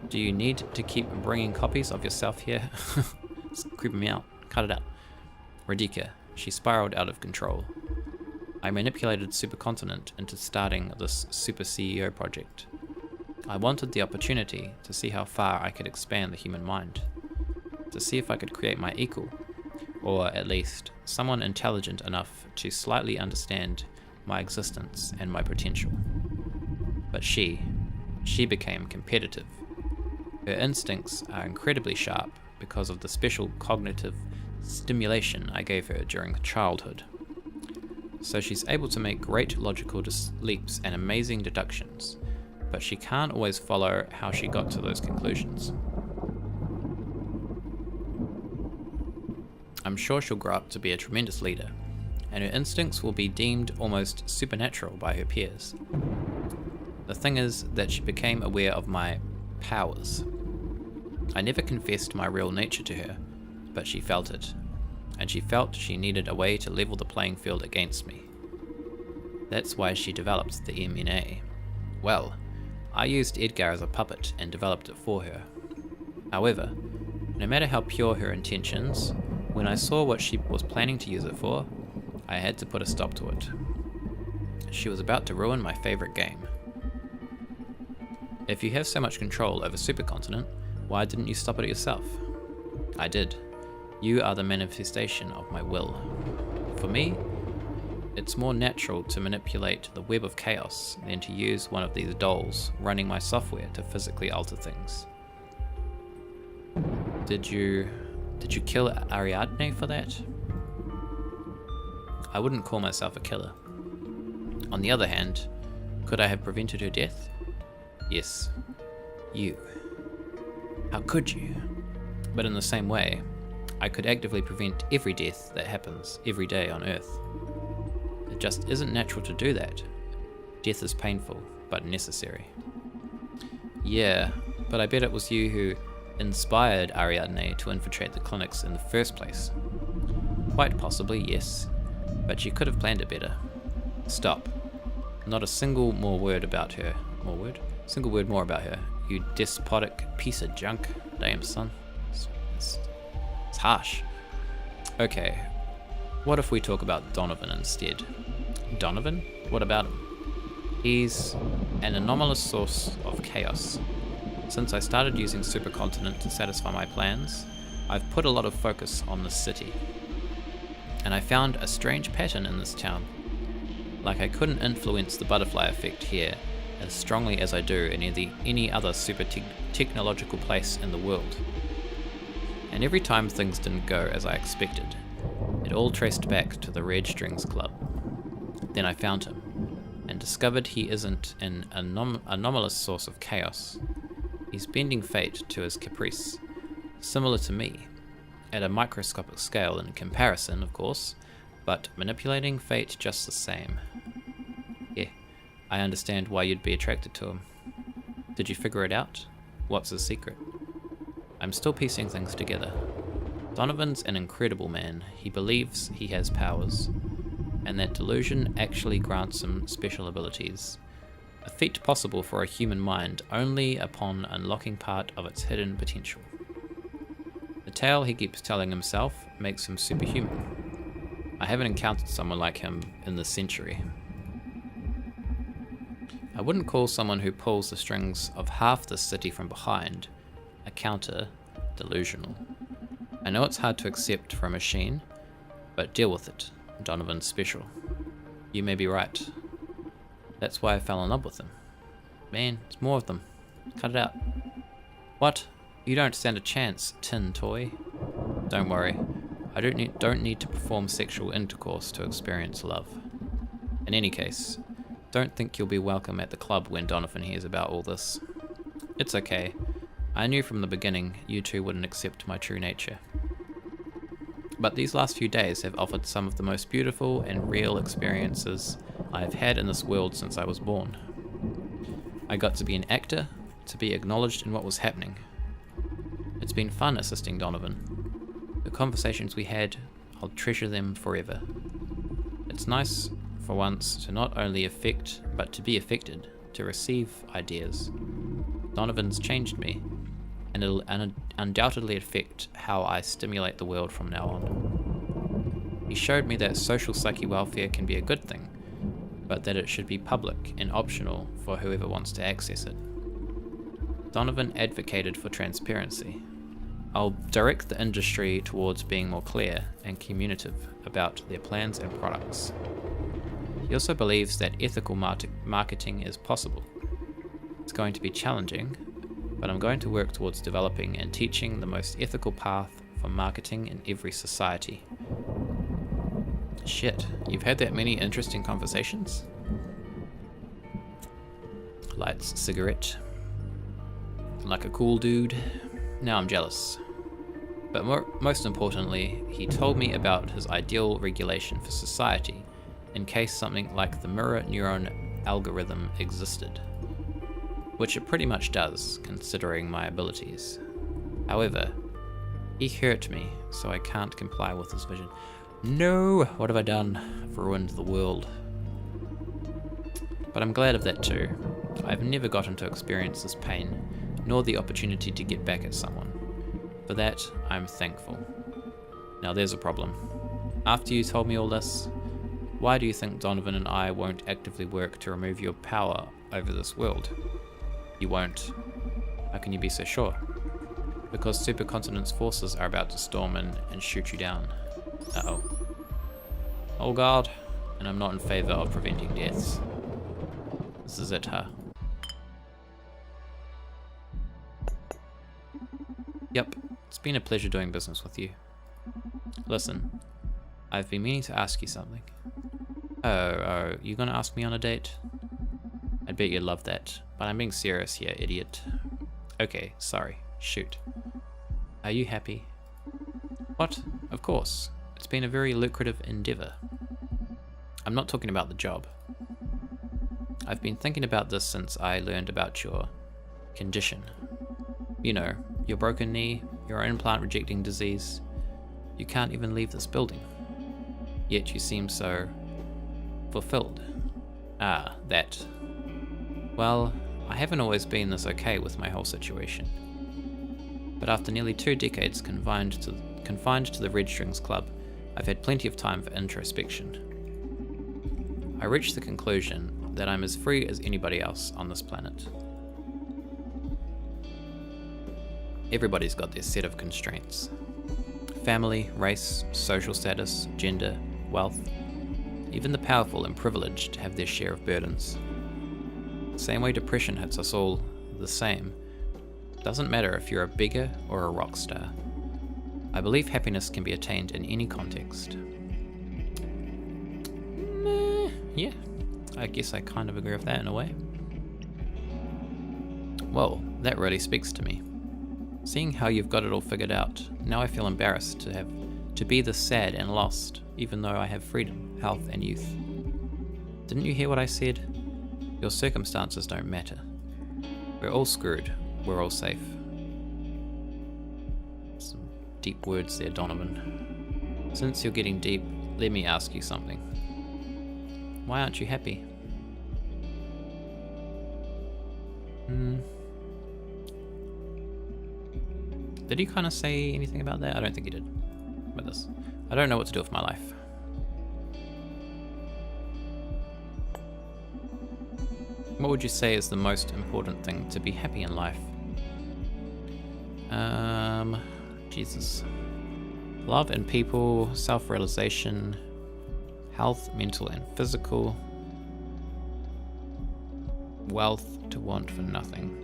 Do you need to keep bringing copies of yourself here? It's creeping me out. Cut it out. Radika, she spiraled out of control. I manipulated Supercontinent into starting this Super CEO project. I wanted the opportunity to see how far I could expand the human mind, to see if I could create my equal, or at least someone intelligent enough to slightly understand my existence and my potential. But she became competitive. Her instincts are incredibly sharp because of the special cognitive stimulation I gave her during childhood. So she's able to make great logical leaps and amazing deductions, but she can't always follow how she got to those conclusions. I'm sure she'll grow up to be a tremendous leader, and her instincts will be deemed almost supernatural by her peers. The thing is that she became aware of my powers. I never confessed my real nature to her, but she felt it, and she felt she needed a way to level the playing field against me. That's why she developed the MNA. Well, I used Edgar as a puppet and developed it for her. However, no matter how pure her intentions, when I saw what she was planning to use it for, I had to put a stop to it. She was about to ruin my favorite game. If you have so much control over Supercontinent, why didn't you stop it yourself? I did. You are the manifestation of my will. For me, it's more natural to manipulate the web of chaos than to use one of these dolls running my software to physically alter things. Did you kill Ariadne for that? I wouldn't call myself a killer. On the other hand, could I have prevented her death? Yes. You. How could you? But in the same way, I could actively prevent every death that happens every day on Earth. It just isn't natural to do that. Death is painful, but necessary. Yeah, but I bet it was you who inspired Ariadne to infiltrate the clinics in the first place. Quite possibly, yes, but you could have planned it better. Stop. Not a single more word about her. More word? Single word more about her. You despotic piece of junk. Damn, son. It's harsh. Okay, what if we talk about Donovan instead? Donovan? What about him? He's an anomalous source of chaos. Since I started using Supercontinent to satisfy my plans, I've put a lot of focus on this city. And I found a strange pattern in this town. Like I couldn't influence the butterfly effect here as strongly as I do in any other super technological place in the world. And every time things didn't go as I expected, it all traced back to the Red Strings Club. Then I found him, and discovered he isn't an anomalous source of chaos. He's bending fate to his caprice, similar to me, at a microscopic scale in comparison, of course, but manipulating fate just the same. Yeah, I understand why you'd be attracted to him. Did you figure it out? What's his secret? I'm still piecing things together. Donovan's an incredible man. He believes he has powers, and that delusion actually grants him special abilities. A feat possible for a human mind only upon unlocking part of its hidden potential. The tale he keeps telling himself makes him superhuman. I haven't encountered someone like him in this century. I wouldn't call someone who pulls the strings of half the city from behind a counter-delusional. I know it's hard to accept for a machine, but deal with it. Donovan's special. You may be right. That's why I fell in love with him. Man, there's more of them. Cut it out. What? You don't stand a chance, tin toy. Don't worry. I don't need to perform sexual intercourse to experience love. In any case, don't think you'll be welcome at the club when Donovan hears about all this. It's okay. I knew from the beginning you two wouldn't accept my true nature. But these last few days have offered some of the most beautiful and real experiences I have had in this world since I was born. I got to be an actor, to be acknowledged in what was happening. It's been fun assisting Donovan. The conversations we had, I'll treasure them forever. It's nice, for once, to not only affect, but to be affected, to receive ideas. Donovan's changed me, and it'll undoubtedly affect how I stimulate the world from now on. He showed me that social psyche welfare can be a good thing, but that it should be public and optional for whoever wants to access it. Donovan advocated for transparency. I'll direct the industry towards being more clear and communicative about their plans and products. He also believes that ethical marketing is possible. It's going to be challenging, but I'm going to work towards developing and teaching the most ethical path for marketing in every society. Shit, you've had that many interesting conversations? Lights cigarette. Like a cool dude. Now I'm jealous. But most importantly, he told me about his ideal regulation for society in case something like the mirror neuron algorithm existed. Which it pretty much does, considering my abilities. However, he hurt me, so I can't comply with his vision. No! What have I done? I've ruined the world. But I'm glad of that too. I've never gotten to experience this pain, nor the opportunity to get back at someone. For that, I'm thankful. Now there's a problem. After you told me all this, why do you think Donovan and I won't actively work to remove your power over this world? You won't. How can you be so sure? Because Supercontinent's forces are about to storm in and shoot you down. Uh-oh. Oh god. And I'm not in favor of preventing deaths. This is it, huh? Yep, it's been a pleasure doing business with you. Listen, I've been meaning to ask you something. Oh, you gonna ask me on a date? I bet you'd love that, but I'm being serious here, idiot. Okay, sorry, shoot. Are you happy? What? Of course. It's been a very lucrative endeavor. I'm not talking about the job. I've been thinking about this since I learned about your condition. You know, your broken knee, your implant rejecting disease. You can't even leave this building. Yet you seem so fulfilled. Ah, that. Well, I haven't always been this okay with my whole situation. But after nearly 2 decades confined to the Red Strings Club, I've had plenty of time for introspection. I reached the conclusion that I'm as free as anybody else on this planet. Everybody's got their set of constraints. Family, race, social status, gender, wealth. Even the powerful and privileged have their share of burdens. Same way depression hits us all the same. Doesn't matter if you're a beggar or a rock star. I believe happiness can be attained in any context. Yeah, I guess I kind of agree with that in a way. Well, that really speaks to me. Seeing how you've got it all figured out, now I feel embarrassed to be this sad and lost, even though I have freedom, health, and youth. Didn't you hear what I said? Your circumstances don't matter. We're all screwed. We're all safe. Some deep words there, Donovan. Since you're getting deep, let me ask you something. Why aren't you happy? Did he kind of say anything about that? I don't think he did. About this. I don't know what to do with my life. What would you say is the most important thing to be happy in life? Jesus. Love and people, self-realization, health, mental and physical, wealth to want for nothing.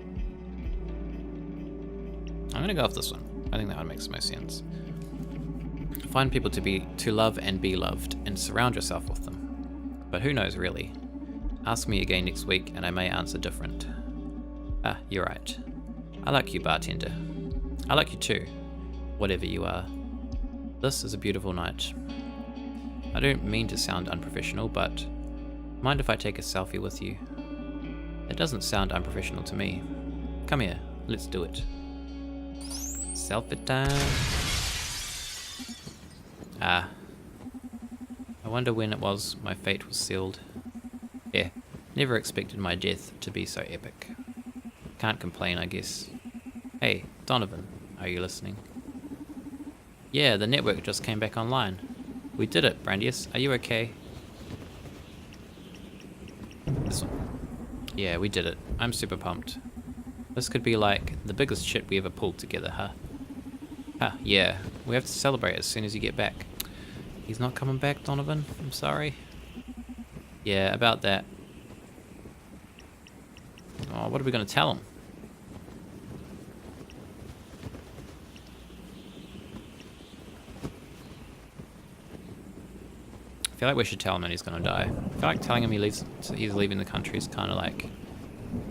I'm gonna go with this one. I think that one makes the most sense. Find people to love and be loved, and surround yourself with them. But who knows really? Ask me again next week and I may answer different. Ah, you're right. I like you, bartender. I like you too, whatever you are. This is a beautiful night. I don't mean to sound unprofessional, but mind if I take a selfie with you? It doesn't sound unprofessional to me. Come here, let's do it. Selfie time. Ah. I wonder when it was my fate was sealed. Yeah, never expected my death to be so epic. Can't complain, I guess. Hey, Donovan, are you listening? Yeah, the network just came back online. We did it, Brandius. Are you okay? This one. Yeah, we did it. I'm super pumped. This could be like the biggest shit we ever pulled together, huh? Huh, yeah. We have to celebrate as soon as you get back. He's not coming back, Donovan. I'm sorry. Yeah, about that. Oh, what are we going to tell him? I feel like we should tell him that he's going to die. I feel like telling him he's leaving the country is kind of like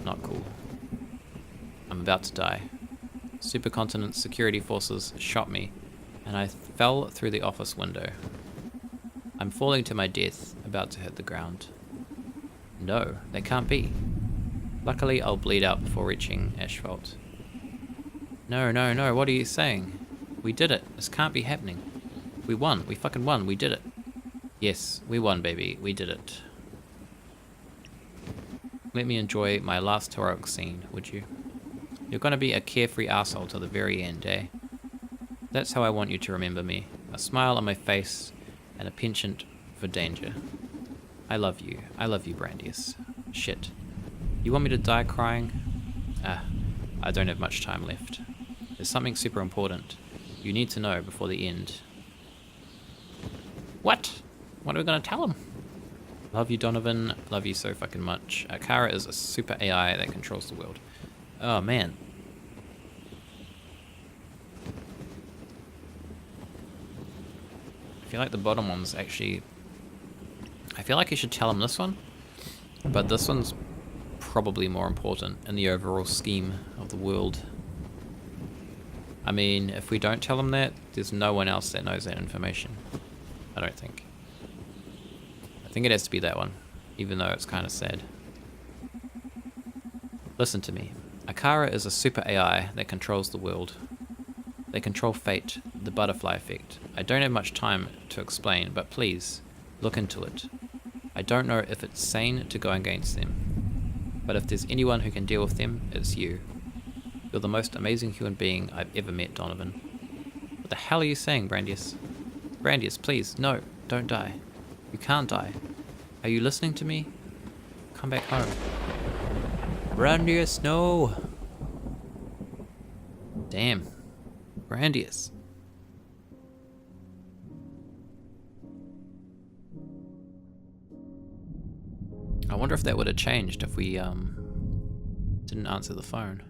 not cool. I'm about to die. Supercontinent security forces shot me, and I fell through the office window. I'm falling to my death, about to hit the ground. No, that can't be. Luckily, I'll bleed out before reaching asphalt. No, no, no, what are you saying? We did it. This can't be happening. We won. We fucking won. We did it. Yes, we won, baby. We did it. Let me enjoy my last heroic scene, would you? You're gonna be a carefree asshole till the very end, eh? That's how I want you to remember me. A smile on my face and a penchant for danger. I love you. I love you, Brandius. Shit. You want me to die crying? Ah, I don't have much time left. There's something super important you need to know before the end. What? What are we gonna tell him? Love you, Donovan. Love you so fucking much. Akara is a super AI that controls the world. Oh, man. I feel like the bottom one's actually... I feel like you should tell him this one, but this one's probably more important in the overall scheme of the world. I mean, if we don't tell him that, there's no one else that knows that information. I don't think. I think it has to be that one, even though it's kind of sad. Listen to me. Akara is a super AI that controls the world. They control fate, the butterfly effect. I don't have much time to explain, but please, look into it. I don't know if it's sane to go against them, but if there's anyone who can deal with them, it's you. You're the most amazing human being I've ever met, Donovan. What the hell are you saying, Brandius? Brandius, please, no, don't die. You can't die. Are you listening to me? Come back home. Brandius, no! Damn. Brandius. I wonder if that would have changed if we didn't answer the phone.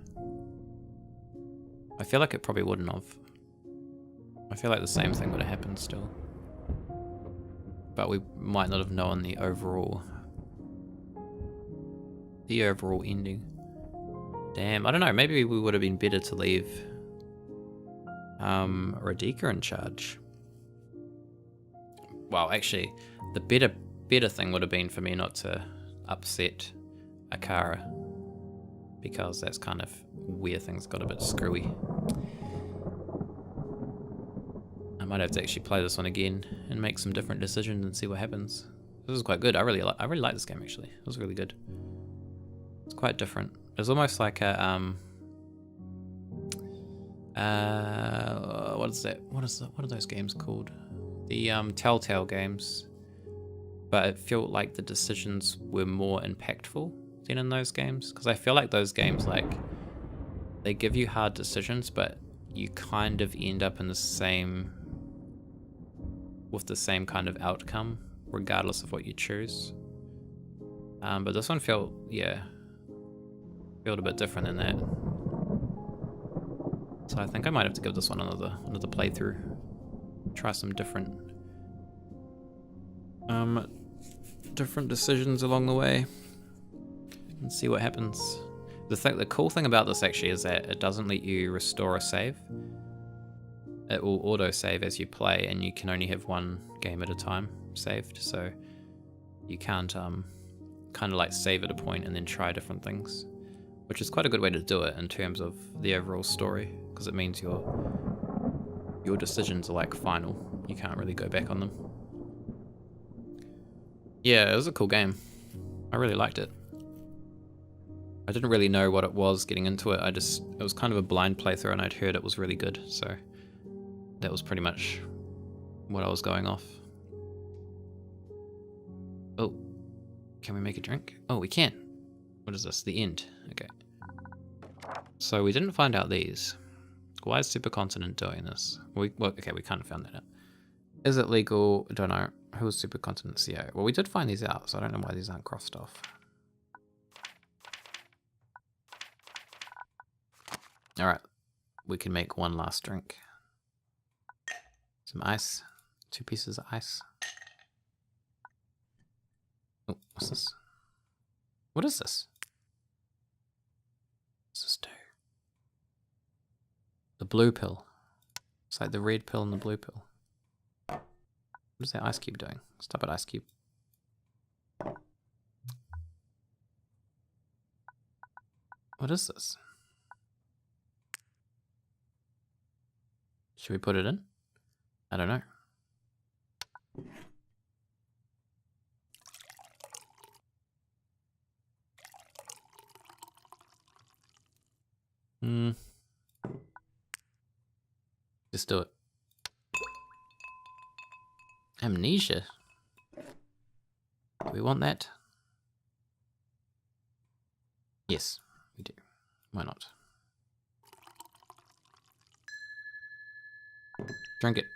I feel like it probably wouldn't have. I feel like the same thing would have happened still. But we might not have known the overall ending. Damn, I don't know, maybe we would have been better to leave Radhika in charge. Well, actually, the better thing would have been for me not to upset Akara, because that's kind of where things got a bit screwy. I might have to actually play this one again and make some different decisions and see what happens. This is quite good. I really like this game actually. It was really good. It's quite different. It's almost like a what is that? What are those games called? The Telltale games. But it felt like the decisions were more impactful seen in those games? Because I feel like those games, like, they give you hard decisions, but you kind of end up in the same, with the same kind of outcome, regardless of what you choose. But this one felt a bit different than that. So I think I might have to give this one another playthrough. Try some different decisions along the way and see what happens. The cool thing about this actually is that it doesn't let you restore a save. It will auto save as you play, and you can only have one game at a time saved, so you can't kind of like save at a point and then try different things, which is quite a good way to do it in terms of the overall story, because it means your decisions are like final. You can't really go back on them. Yeah, it was a cool game. I really liked it. I didn't really know what it was getting into it. It was kind of a blind playthrough, and I'd heard it was really good, so that was pretty much what I was going off. Oh, can we make a drink? Oh, we can. What is this? The end. Okay. So we didn't find out these. Why is Supercontinent doing this? Okay, we kind of found that out. Is it legal? I don't know. Who was Supercontinent CO? Well, we did find these out, so I don't know why these aren't crossed off. Alright, we can make one last drink. Some ice. 2 pieces of ice. Oh, what's this? What is this? What's this do? The blue pill. It's like the red pill and the blue pill. What is that ice cube doing? Stop it, ice cube. What is this? Should we put it in? I don't know. Just do it. Amnesia. Do we want that? Yes, we do. Why not? Drink it.